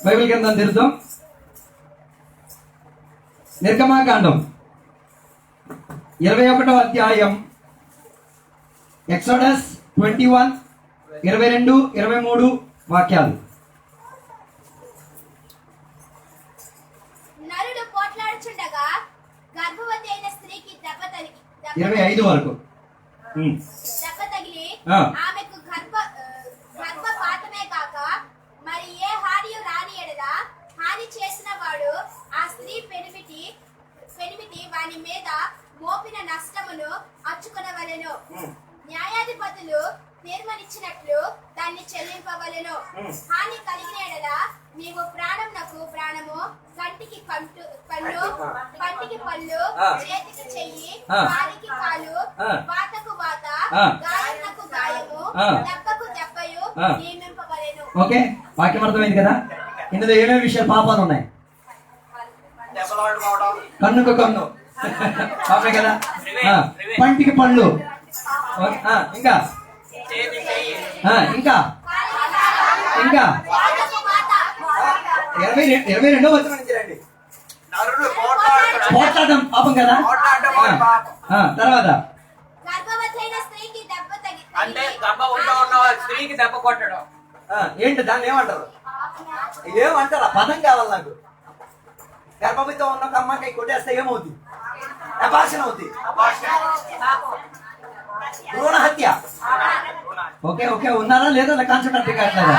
F: బైబిల్ గ్రంథం తెరుద్దాం. నిర్గమాకాండం 21వ అధ్యాయం, ఎక్సోడస్ 21, 22, 23 వాక్యాలు.
C: నరుడు పోట్లాడుచుండగా గర్భవతి అయిన స్త్రీకి దెబ్బ
F: 25 వరకు.
C: తగిలి
F: ఆ.
C: ఆమెకు గర్భపాతమే కాక మరి ఏ హానియు రాని ఎడల హాని చేసిన వాడు ఆ స్త్రీ పెనిమిటి వాని మీద మోపిన నష్టమును అచ్చుకొనవలెను. న్యాయాధిపతులు తీర్మానించినట్లు దాన్ని చెల్లింపవలెను. హాని కలిగిన ఎడల నీవు ప్రాణమునకు ప్రాణము, కంటికి కన్ను, పంటికి పళ్ళు, చేతికి చెయ్యి, కాలికి కాలు, వాతకు వాత, గాయమునకు గాయము, దెబ్బకు దెబ్బయు నియమింపవలెను.
F: ఓకే, వాక్యం అర్థమైంది కదా. ఇందులో ఏమేమి విషయాలు పాపాలు ఉన్నాయి?
B: దెబ్బలాడుకోవడం,
F: కన్నుకు కన్ను పాపే కదా. పంటికి పళ్ళు. ఓకే, ఇంకా
B: చేతి చెయ్యి,
F: ఇంకా ఇంకా
C: వాతకు వాత.
F: 22వ వచనం నుంచి రండి.
B: నరుడు పోట్లాడుతున్నాడు.
F: పోట్లాడడం పాపం కదా.
B: పోట్లాడడం పాపం.
F: తర్వాత
C: గర్భవతి అయిన స్త్రీకి దెబ్బ
B: అంటే గర్భం ఉన్న స్త్రీకి దెబ్బ కొట్టడం.
F: ఏంటి దాన్ని ఏమంటారు? ఏమంటారు? ఆ పదం కావాలి నాకు. గర్భవతితో ఉన్న ఒక అమ్మకి కొట్టేస్తే ఏమవుతుంది? అబార్షన్ అవుతుంది. భ్రూణ హత్య. ఓకే ఓకే, ఉన్నారా లేదా కాన్సెప్ట్ అర్థం కావట్లేదా?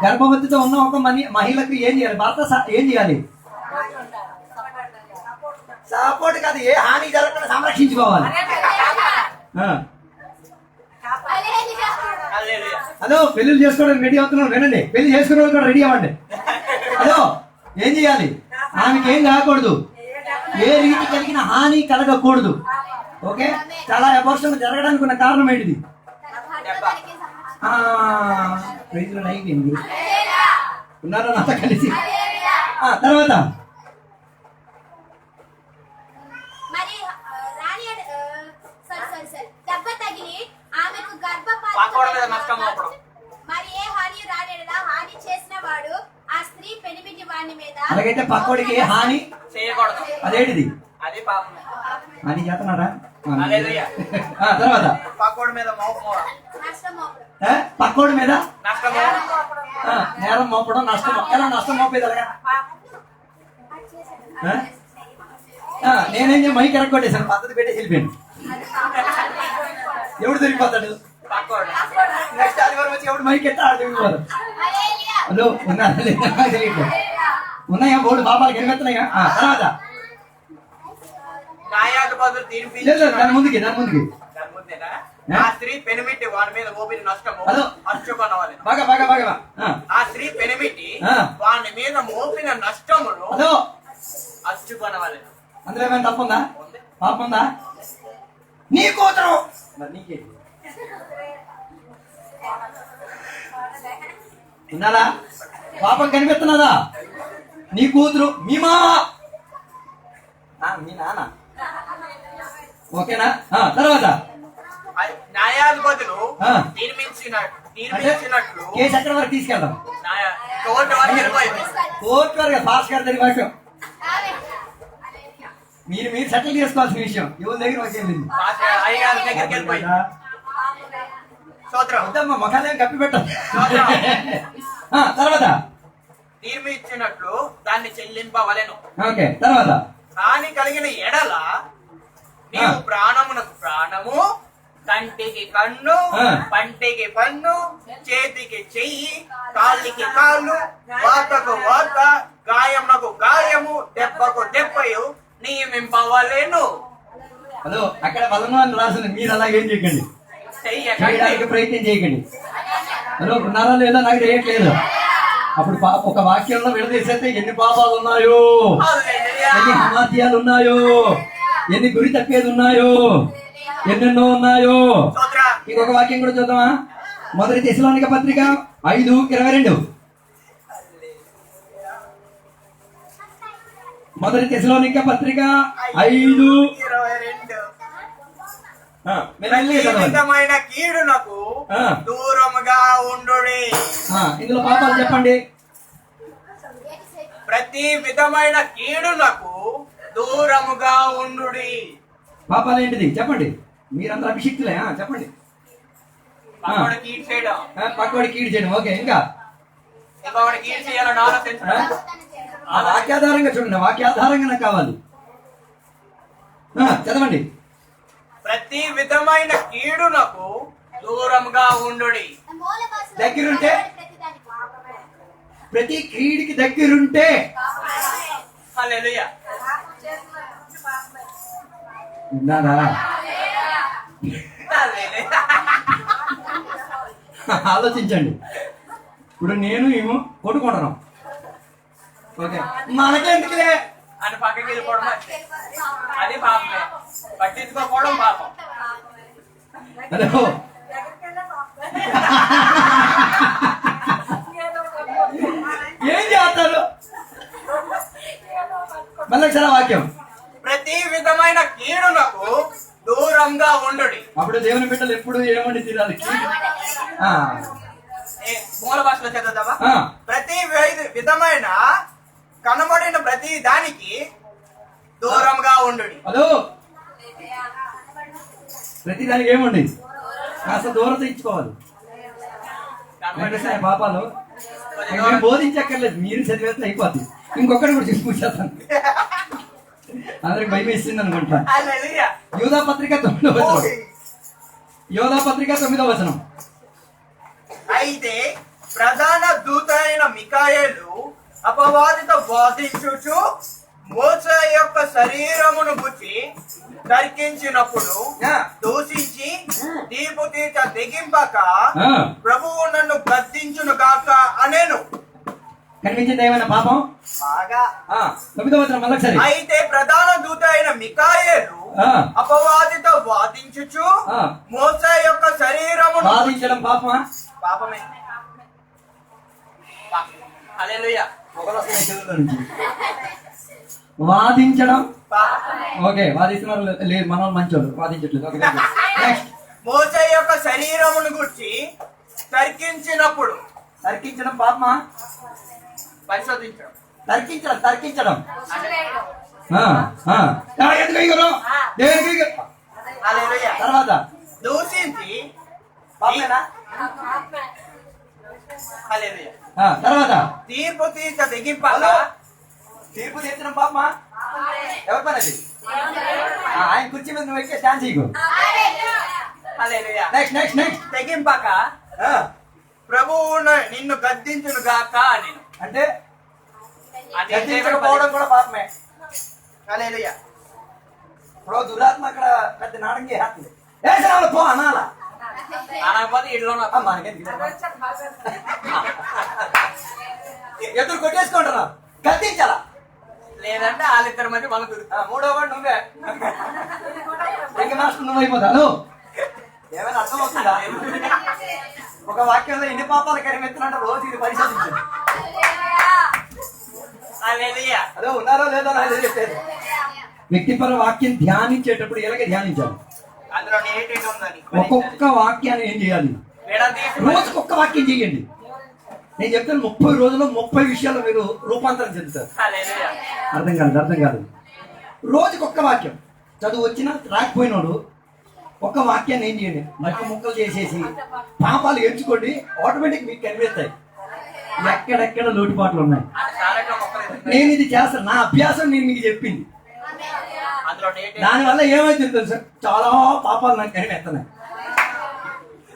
F: గర్భవతితో ఉన్న ఒక మహిళకు ఏం చేయాలి? భర్త ఏం చేయాలి? సపోర్ట్ కాదు, ఏ హాని జరగకుండా సంరక్షించుకోవాలి. హలో, పెళ్లి చేసుకోవడానికి రెడీ అవుతున్నాను, వినండి. పెళ్లి చేసుకునే వాళ్ళు కూడా రెడీ అవ్వండి. హలో, ఏం చేయాలి? ఆమెకి ఏం కాకూడదు, ఏ రీతి కలిగిన హాని కలగకూడదు. ఓకే, చాలా అబార్షన్ జరగడానికి ఉన్న కారణం ఏంటిది? అయిపోయింది. ఉన్నారా నాతో కలిసి? తర్వాత
C: మరి దెబ్బ తగిలి ఆమెకు గర్భపాతం మరి ఏ హాని రానేలా హాని చేసిన వాడు ఆ స్త్రీ పెనిమిటి వాని మీద.
F: అలాగైతే పక్కోడికి ఏ హాని
B: చేయకూడదు.
F: అదేంటిది?
B: అది పాపం.
F: హాని చేస్తున్నారా?
B: హల్లెలూయా.
F: తర్వాత
B: పక్కోడి మీద మోపడం,
C: నష్టం మోపడం.
F: పక్కోడి మీద
B: నష్టం,
F: నేరం మోపడం, నష్టం. ఎలా నష్టం మోపేది? అలాగా నేనేం మైక్ ఎరగొట్టేసాను, పద్ధతి పెట్టేసి వెళ్ళిపోయాను. ఎవడు దొరికిపోతాడు?
B: పక్కోడు.
F: నెక్స్ట్ ఆదివారం వచ్చి ఎవడు మైక్ ఎత్తా దొరికిపోతాడు. హలో, ఉన్నారా తెలియదు? ఉన్నాయా బోర్డు? పాపాలు కనిపెడుతున్నాయా? తర్వాత
B: న్యాయాధిపతులు బదులు
F: లేదు
B: తీర్పించిన
F: దాని ముందుకి
B: దాని ముందేనా? ఆ స్త్రీ పెనిమిటి వాని మీద మోపిన నష్టము
F: హలో.
B: అర్చుకొనవాలి.
F: బాగా బాగా బాగా
B: ఆ స్త్రీ పెనిమిటి
F: ఆ.
B: వాని మీద మోపిన నష్టమును
F: హలో
B: అర్చుకొనవాలి.
F: అందులో ఏమైనా తప్పుందా పాపం ఉందా నీ కూతురు మరి నీకేంటి ఉన్నారా పాపం కనిపిస్తున్నదా నీ కూతురు మీ మామ మీ నాన్న ఓకేనా తర్వాత
B: న్యాయాధిపతులు
F: ఆ.
B: తీర్మించినట్లు
F: కేసు ఎక్కడి వరకు తీసుకెళ్దాం
B: కోర్టు వరకు వెళ్ళిపోయింది.
F: కోర్టు వరకు పాస్ గారి దగ్గర వాక్యం మీరు సెటిల్ చేసుకోవాల్సిన విషయం ఎవరి దగ్గర మాకు వెళ్ళింది
B: అయ్యగారి దగ్గరికి వెళ్ళిపోయింది. స్తోత్రం.
F: వద్దమ్మా మొఖాలేం కప్పి పెట్టాలి తర్వాత
B: తీర్మిచ్చినట్లు దాన్ని చెల్లింపవలెను.
F: ఓకే తర్వాత
B: హాని కలిగిన ఎడల నీవు ప్రాణమునకు ప్రాణము, కంటికి కన్ను,
F: ఆ.
B: పంటికి పన్ను, చేతికి చెయ్యి, కాళ్ళకి కాళ్ళు, వాతకు వాత, గాయమునకు గాయము, దెబ్బకు దెబ్బయు నియమింపవలెను.
F: హలో అక్కడ వలన రాసింది మీరు అలాగేం చేయకండి చేయడానికి ప్రయత్నం చేయకండి హలో ఉన్నారా లేదా నాకు తెలియట్లేదు అప్పుడు ఒక వాక్యంలో విడదీసేస్తే ఎన్ని పాపాలు ఉన్నాయో ఎన్ని హమాత్యాలు ఉన్నాయో ఎన్ని గురి తప్పేది ఉన్నాయో ఎన్నెన్నో ఉన్నాయో ఇంకొక వాక్యం కూడా చూద్దామా మొదటి తెస్సలోనిక పత్రిక 5:22 మొదటి తెస్సలోనిక పత్రిక 5:22
B: విధమైన కీడునకు దూరముగా ఉండుడి.
F: ఇందులో పాపాలు చెప్పండి
B: ప్రతి విధమైన కీడునకు దూరముగా ఉండుడి.
F: పాపాలు ఏంటిది చెప్పండి మీరందరూ అభిషిక్తులే చెప్పండి
B: పక్కవాడు కీడు చేయడం,
F: పక్కవాడి కీడు చేయడం ఓకే ఇంకా
B: ఇంకొకటి కీడు చేయాలని ఆలోచించడం.
F: వాక్యాధారంగా చూడండి వాక్యాధారంగా నాకు కావాలి చదవండి
B: ప్రతి విధమైన కీడునకు దూరంగా ఉండుడి.
F: దగ్గరుంటే ప్రతి కీడికి దగ్గరుంటే
B: హల్లెలూయా.
F: విన్నారా
B: హల్లెలూయా.
F: ఆలోచించండి ఇప్పుడు నేను ఏమో కొట్టుకుంటున్నాం ఓకే మనకెందుకులే
B: అని పక్కకి వెళ్ళిపోవడం అది పాపమే. పట్టించుకోకపోవడం పాపం.
F: హలో ఏం చేస్తారు మళ్ళీ ఒకసారి వాక్యం
B: ప్రతి విధమైన కీడునకు దూరంగా ఉండుడి.
F: అప్పుడు దేవుని బిడ్డలు ఎప్పుడు ఏమండి తినాలి
B: మూల భాషలో చదువుతావా? ప్రతి విధమైన కనబడిన ప్రతి దానికి దూరంగా ఉండుడి.
F: హలో ప్రతి దానికి ఏమండి కాస్త దూరత ఇచ్చుకోవాలి పాపాలు నేను బోధించక్కర్లేదు మీరు చదివేస్తే అయిపోద్ది ఇంకొకటి కూడా తీసుకొచ్చేస్తాను అందరికి భయం వేస్తుంది అనుకుంటా
B: హల్లెలూయా.
F: యోధా పత్రిక 9వ వచనం యోధా పత్రిక 9వ వచనం
B: అయితే ప్రధాన దూత అయిన మికాయేలు అపవాదితో వాదించుచు మోసే యొక్క శరీరమును గుచ్చి తర్కించినప్పుడు దూషించి దీపు తీర్చ తెగింపక ప్రభువు నన్ను గద్దించును గాక అనేను.
F: కనిపించింది ఏమైనా పాపం
B: బాగా
F: 9వ వచనం మళ్ళొకసారి
B: అయితే ప్రధాన దూత అయిన మికాయేలు అపవాదితో వాదించుచు మోసే యొక్క శరీరమును
F: వాదించడం పాపమా
B: పాపమే. హల్లెలూయా.
F: వాదించడం ఓకే వాదిస్తున్నారు లేదు మన వాళ్ళు మంచోళ్ళు వాదించట్లేదు ఓకే నెక్స్ట్
B: మోసే యొక్క శరీరమును గురించి తర్కించినప్పుడు
F: తర్కించడం పాపమా
B: పరిశోధించడం
F: తర్కించడం
B: హల్లెలూయా.
F: తర్వాత
B: దూషించి
F: పాపమేనా
B: హల్లెలూయా.
F: తర్వాత
B: తీర్పు తీర్చ తెగింపక
F: తీర్పు తీర్చడం పాపమా ఎవరి పని అది ఆయన కుర్చీ మీద నువ్వు ఎక్కే స్టాండ్ చేయకు
B: హల్లెలూయా.
F: నెక్స్ట్ నెక్స్ట్ నెక్స్ట్
B: తెగింపక ప్రభువు నిన్ను గద్దించును గాక నేను
F: అంటే గద్దించకపోవడం కూడా పాపమే
B: హల్లెలూయా.
G: ఇప్పుడు దురాత్మ అక్కడ పెద్ద నాటకం చేస్తుంది. పో అనాలా
B: అనకపోతే ఇల్లు
G: ఎదురు కొట్టేసుకుంటున్నా కత్తించాలా
B: లేదంటే వాళ్ళిద్దరి మధ్య మనకు
G: మూడో వాడు నువ్వే మాస్టర్ నువ్వు అయిపోతాను. ఏమైనా అర్థం అవుతుందా? ఒక వాక్యంలో ఎన్ని పాపాలు కరిమెత్తున్నట్టు రోజు ఇది పరిశోధించండి. అదే ఉన్నారో లేదో నాకు తెలియట్లేదు. వ్యక్తిపర వాక్యం ధ్యానించేటప్పుడు ఎలాగే ధ్యానించాలి?
B: అందులో నేటివ్ ఉందని
F: ఒక్కొక్క వాక్యాన్ని ఏం చేయాలి? రోజుకి ఒక్క వాక్యం చేయండి. నేను చెప్తాను 30 రోజుల్లో 30 విషయాలు మీరు రూపాంతరం చెందుతారు. అర్థం కాదు. రోజుకి ఒక్క వాక్యం చదువు వచ్చినా రాకపోయినాడు ఒక్క వాక్యాన్ని ఏం చేయండి, మట్టి ముక్కలు చేసేసి పాపాలు ఎంచుకోండి. ఆటోమేటిక్ మీకు కనిపిస్తాయి ఎక్కడెక్కడ లోటుపాట్లు ఉన్నాయి. నేను ఇది చేస్తాను, నా అభ్యాసం నేను మీకు చెప్పింది. దానివల్ల ఏమైతుంది తెలుసా, చాలా పాపాలు నాకు కనిపిస్తున్నాయి.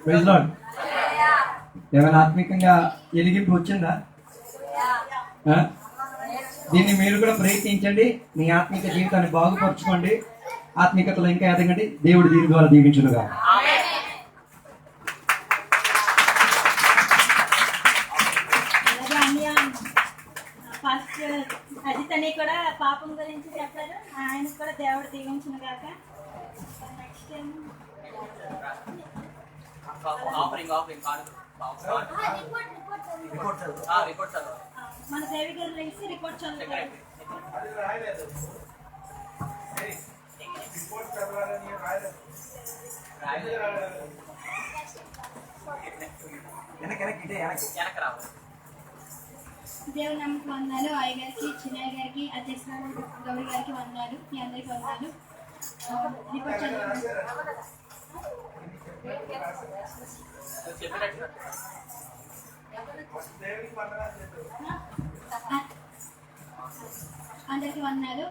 F: Praise lord. ఏమైనా ఆత్మికంగా ఎదిగింపు వచ్చిందా? దీన్ని మీరు కూడా ప్రయత్నించండి. మీ ఆత్మిక జీవితాన్ని బాగుపరచుకోండి. ఆత్మికతలో ఇంకా ఎదగండి. దేవుడు దీని ద్వారా దీవించునుగా.
A: ఫస్ట్ అజిత్ అని కూడా పాపం గురించి చెప్పారు. ఆయన కూడా దేవుడు దీవించును గాక. నెక్స్ట్ మన దేవి గారు లేచి రిపోర్ట్ చదువుతారు. దేవుని నమ్మకం వందాలు. అయ్య గారికి, చిన్నయ్య గారికి, అధ్యక్షురాలు గౌరీ గారికి వందాలు. మీ అందరికి వందాలు. రిపోర్ట్ చదువుతారు. అందరికి వందనాలు.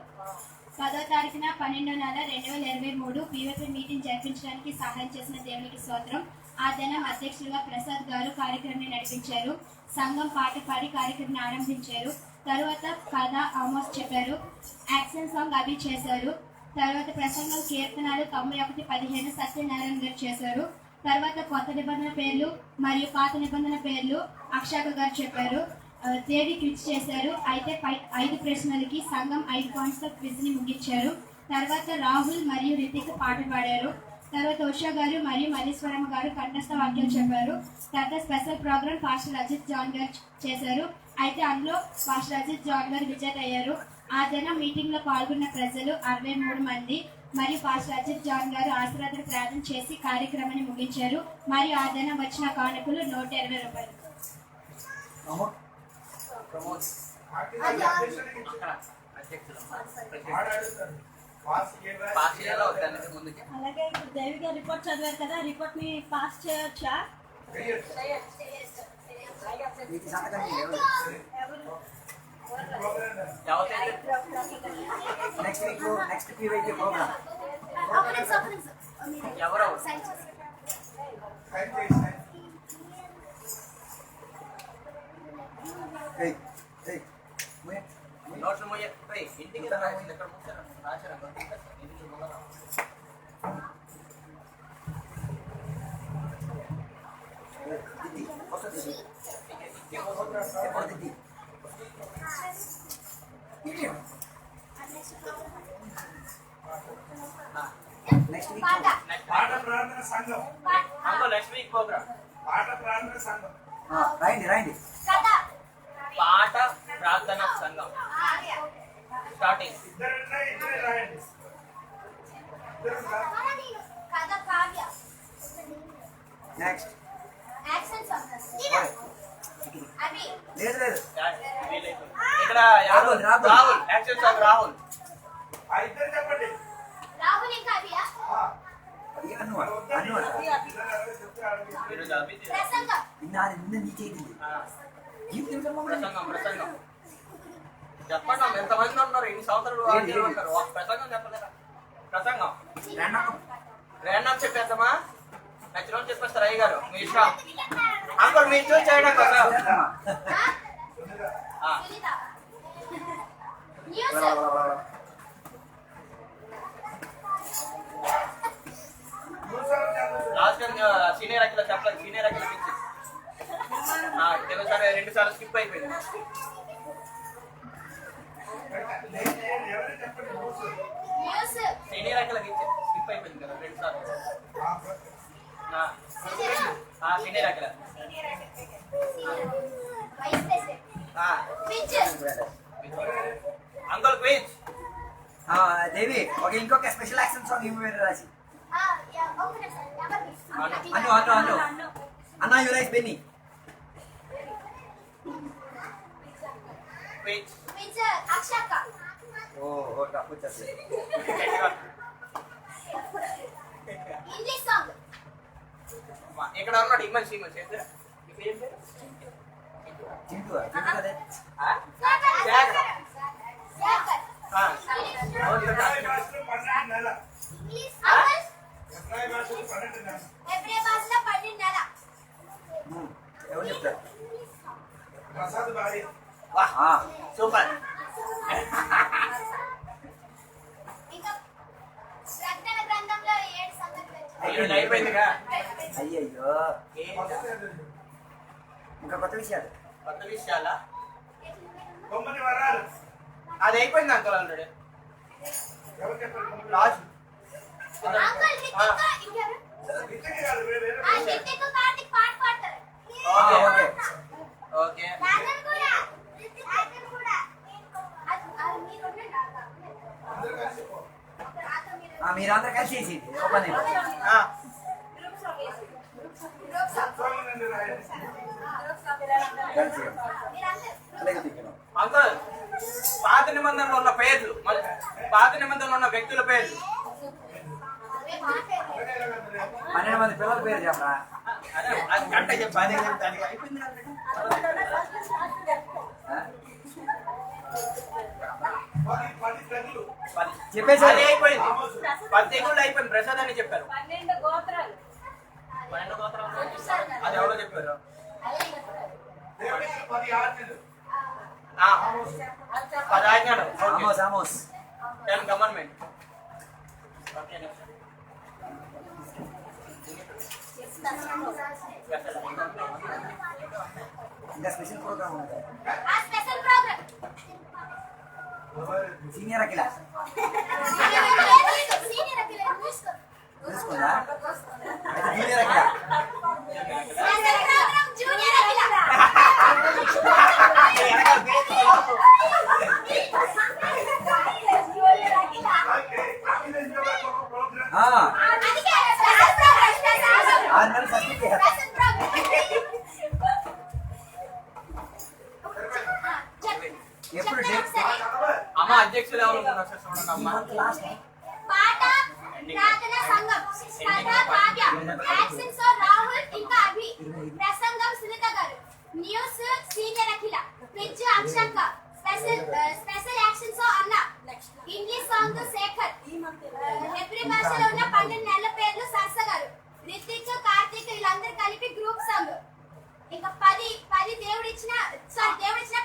A: 10వ తారీఖున 12వ నెల 2023 పీవీపీ మీటింగ్ జరిపించడానికి సహాయం చేసిన దేవునికి స్తోత్రం. ఆ దినం అధ్యక్షులుగా ప్రసాద్ గారు కార్యక్రమాన్ని నడిపించారు. సంఘం పాట పాడి కార్యక్రమాన్ని ఆరంభించారు. తరువాత కథ ఆమోస్ చెప్పారు. యాక్షన్ సాంగ్ అవి చేశారు. తర్వాత ప్రసంగం కీర్తనాలు 91:15 సత్యనారాయణ గారు చేశారు. తర్వాత కొత్త నిబంధన పేర్లు మరియు పాత నిబంధన పేర్లు అక్షాక గారు చెప్పారు. దేవి క్విజ్ చేశారు. అయితే 5 ప్రశ్నలకి సంఘం 5 పాయింట్స్తో క్విజ్ని ముగించారు. తర్వాత రాహుల్ మరియు రితిక్ పాట పాడారు. తర్వాత ఉషా గారు మరియు మల్లీశ్వరమ్మ గారు కంఠస్థ వాక్యాలు చెప్పారు. తర్వాత special programme pastor Ajith John గారు చేశారు. అయితే అందులో పాస్టర్ అజిత్ జాన్ గారు విజేత అయ్యారు. ఆ దినం మీటింగ్ లో పాల్గొన్న ప్రజలు 63 మంది. మరియు పాస్టర్ అజిత్ జాన్ గారు ఆశీర్వాద ప్రార్థన చేసి కార్యక్రమాన్ని ముగించారు. మరియు ఆ దినం వచ్చిన కానుకలు 120 రూపాయలు. అలాగే ఇప్పుడు దేవి గారు రిపోర్ట్ చదివారు కదా, రిపోర్ట్ ని పాస్ చేయొచ్చా?
G: రాయండి
B: పాట ప్రార్థన సంఘం స్టార్టింగ్.
G: నెక్స్ట్ లేదు
B: ఇక్కడ రాహుల్ యాక్షన్ సాంగ్ రాహుల్. చెప్పండి ఎంతమంది ఉన్నారు, ఇన్ని సంవత్సరాలు ఉన్నారు, ఒక ప్రసంగం చెప్పలేరా? ప్రసంగం ర్యాండమ్ చెప్పేద్దామా? నచ్చిన రోజు చెప్పేస్తారు అయ్య గారు, మీ ఇష్టం. అంకుల్ మీరు చూసి చేయడం కదా. సరే 2 సార్లు స్కిప్ అయిపోయింది. సీనియర్ అంకల్ స్కిప్ అయిపోయింది కదా 2 సార్లు. Senior uncle uncle quiz.
G: Devi ఒక ఇంకొక స్పెషల్ యాక్షన్ సాంగ్ ఏమి రాసి అన్న యువరైజ్ బెన్నీ
B: క్విజ్.
G: ఓ వచ్చేసి
B: ఇక్కడ ఉన్నాడు ఇమ్మన్ సీమన్ చేద్దాం.
G: చింటూ ఎవరు చెప్తారు
B: సూపర్. అయిపోయిందిగా.
G: అయ్యయ్యో ఇంకా కొత్త విషయాలు
B: కొత్త విషయాలా? అది అయిపోయింది uncle already. Last okay okay.
G: మీరందరూ కలిసి చేసి
B: అంకుల్ పాత నిబంధనలో ఉన్న పేర్లు, పాత నిబంధనలో ఉన్న వ్యక్తుల పేర్లు
G: 12 మంది పిల్లల పేరు చెప్పరా?
B: అది గంట చెప్పాలి. అయిపోయింది
G: చెప్పేసి
B: అది అయిపోయింది. 10 తెగుళ్ళు అయిపోయింది. ప్రసాద్ అని చెప్పారు.
E: 12 గోత్రాలు.
B: 12 గోత్రాలు అది ఎవరో చెప్పారు. 10 ఆజ్ఞలు.
G: ఆమోస్
B: 10 గవర్నమెంట్.
G: ఇంకా స్పెషల్ ప్రోగ్రామ్ ఉన్నది. సీనియర్ అఖిల తెలుసుకుందా? అయితే జూనియర్ అఖిల ఎప్పుడు
B: అమ్మ అధ్యక్షులు ఎవరు చూడండి అమ్మ.
C: పాట ప్రార్థన సంఘం కథ కావ్య యాక్షన్స్ రాహుల్ ఇంకా అభి ప్రసంగం సునీత గారు న్యూస్ సీనియర్ అఖిల క్విజ్ అక్షంక స్పెషల్ యాక్షన్స్ అన్న ఇంగ్లీష్ సాంగ్ శేఖర్ ఎవ్రీ భాషలో ఉన్న 12 నెలల పేర్లు సరస గారు రితిక్ కార్తిక్ వీళ్ళందరూ కలిపి గ్రూప్ సాంగ్ ఇంకా 10 దేవుడిచ్చిన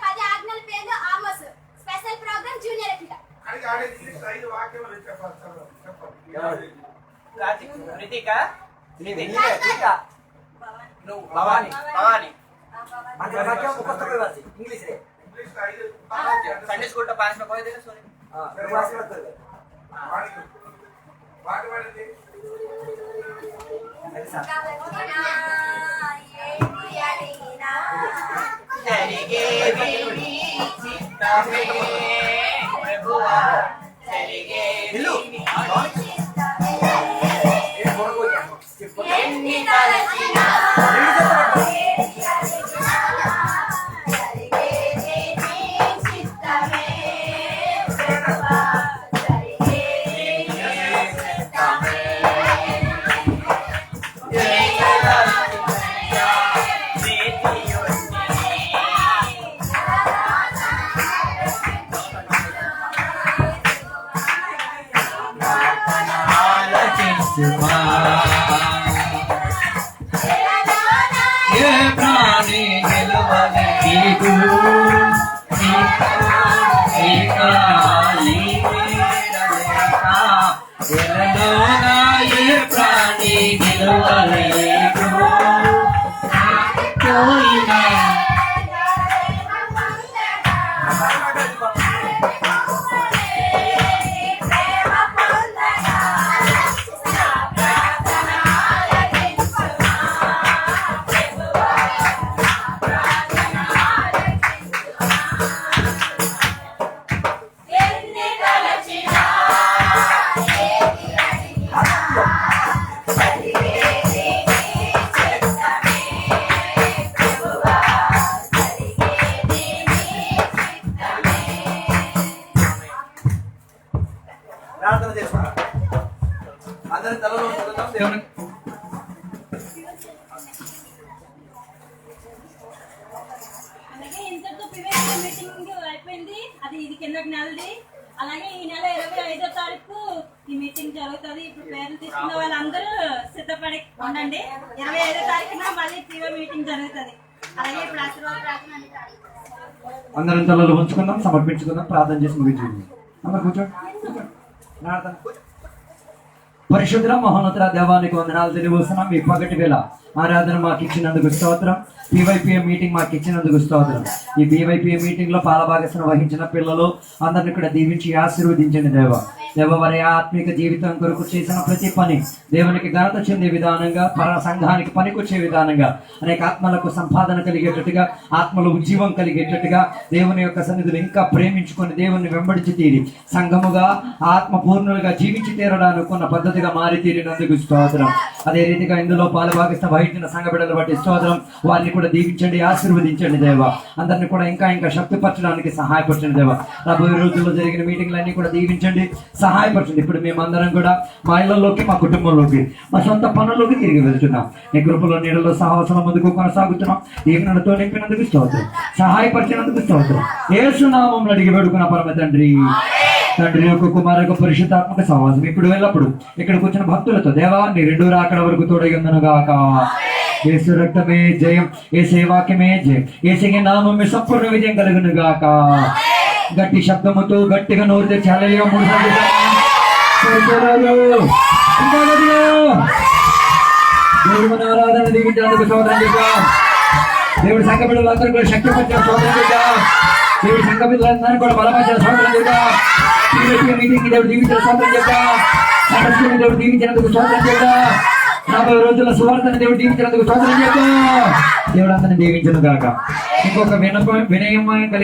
C: 10 ఆజ్ఞల పేర్లు ఆమోస్ స్పెషల్ ప్రోగ్రామ్ జూనియర్ అఖిల
B: రితిక నువ్వు
G: Bhavani
B: Bhavani
G: English
B: Sunday school pass में कोई देगा सॉरी
H: कोई
G: ప్రార్థన చేసుకుంటాం. అందరి తలలో చదువుతాం దేవుని.
D: అలాగే ఇంతటితో పివేసి మీటింగ్ అయిపోయింది. అది ఇది కిందటి నెలది. అలాగే ఈ నెల 25వ తారీఖు ఈ మీటింగ్ జరుగుతుంది. ఇప్పుడు పేర్లు తీసుకున్న వాళ్ళందరూ సిద్ధపడి ఉండండి. 25వ తారీఖున మళ్ళీ పివే మీటింగ్ జరుగుతుంది. అలాగే ఇప్పుడు ఆశీర్వాద ప్రార్థన
F: అందరం తలలో ఉంచుకుందాం, సమర్పించుకుందాం, ప్రార్థన చేసి ముగించుకుందాం. అందరూ కూర్చోండి. ప్రార్థన. పరిశుద్ధ మహోన్నత దేవానికి వందనాలు తెలియవస్తున్నాం. మీ పగటి వేళ ఆరాధన మాకు ఇచ్చినందుకు స్తోత్రం. బీవైపీఎం మీటింగ్ మాకు ఇచ్చినందుకు స్తోత్రం. ఈ బీవైపీఎం మీటింగ్ లో పాలభాగస్ను వహించిన పిల్లలు అందరిని కూడా దీవించి ఆశీర్వదించండి దేవ. వారి ఆత్మిక జీవితం కొరకు చేసిన ప్రతి పని దేవునికి ఘనత చెందే విధానంగా, సంఘానికి పనికొచ్చే విధానంగా, అనేక ఆత్మలకు సంపాదన కలిగేటట్టుగా, ఆత్మలు ఉజ్జీవం కలిగేటట్టుగా, దేవుని యొక్క సన్నిధులు ఇంకా ప్రేమించుకొని దేవుని వెంబడించి తీరి సంఘముగా ఆత్మ పూర్ణులుగా జీవించి తీరడానికి ఉన్న పద్ధతిగా మారి తీరినందుకు స్తోత్రం. అదే రీతిగా ఇందులో పాలుభాగస్న వహించిన సంఘ బిడ్డలు బట్టి స్తోత్రం. వారిని కూడా దీవించండి, ఆశీర్వదించండి దేవ. అందరినీ కూడా ఇంకా శక్తిపరచడానికి సహాయపరచండి దేవ. రాబోయే రోజుల్లో జరిగిన మీటింగ్లన్నీ కూడా దీవించండి, సహాయపరచండి. ఇప్పుడు మేమందరం కూడా మా ఇళ్లలోకి, మా కుటుంబంలోకి, మా సొంత పనుల్లోకి తిరిగి వెళ్తున్నాం. నీ కృపలో నీడలో సహవాసం ముందుకు కొనసాగుతున్నాం. దీవెనలతో నింపినందుకు స్తోత్రం, సహాయపరిచినందుకు స్తోత్రం. యేసు నామములో అడిగి వేడుకున్న పరమ తండ్రి యొక్క కుమార యొక్క పరిశుద్ధాత్మక సహవాసం ఇప్పుడు వెళ్ళప్పుడు ఇక్కడికి వచ్చిన భక్తులతో దేవా నీ రెండు రాకడ వరకు తోడైందను గాక. యేసు రక్తమే జయం, యేసు వాక్యమే జయం, యేసుకి నామమే సంపూర్ణ విజయం కలుగును గాక. గట్టి శబ్దముతో గట్టిగా నోరు తెచ్చి హల్లెలూయా 3 సార్లు దేవుడు మన ఆరాధన దీవించినందుకు స్తోత్రం చేద్దాం. దేవుడి సంఘ బిడ్డలందరూ కూడా శక్తి పరిచిన స్తోత్రం చేద్దాం. దేవుడి సంఘ బిడ్డలందరూ కూడా బలపరిచిన స్తోత్రం చేద్దాం. మీటింగ్ దేవుడు దీవించిన స్తోత్రం చేద్దాం. సమస్యను దేవుడు దీవించినందుకు స్తోత్రం చేద్దాం. 40 రోజుల సువార్తను దేవుడు దీవించినందుకు స్తోత్రం చేద్దాం. దేవుడు అందరిని దీవించను గాక. ఇంకొక వినయం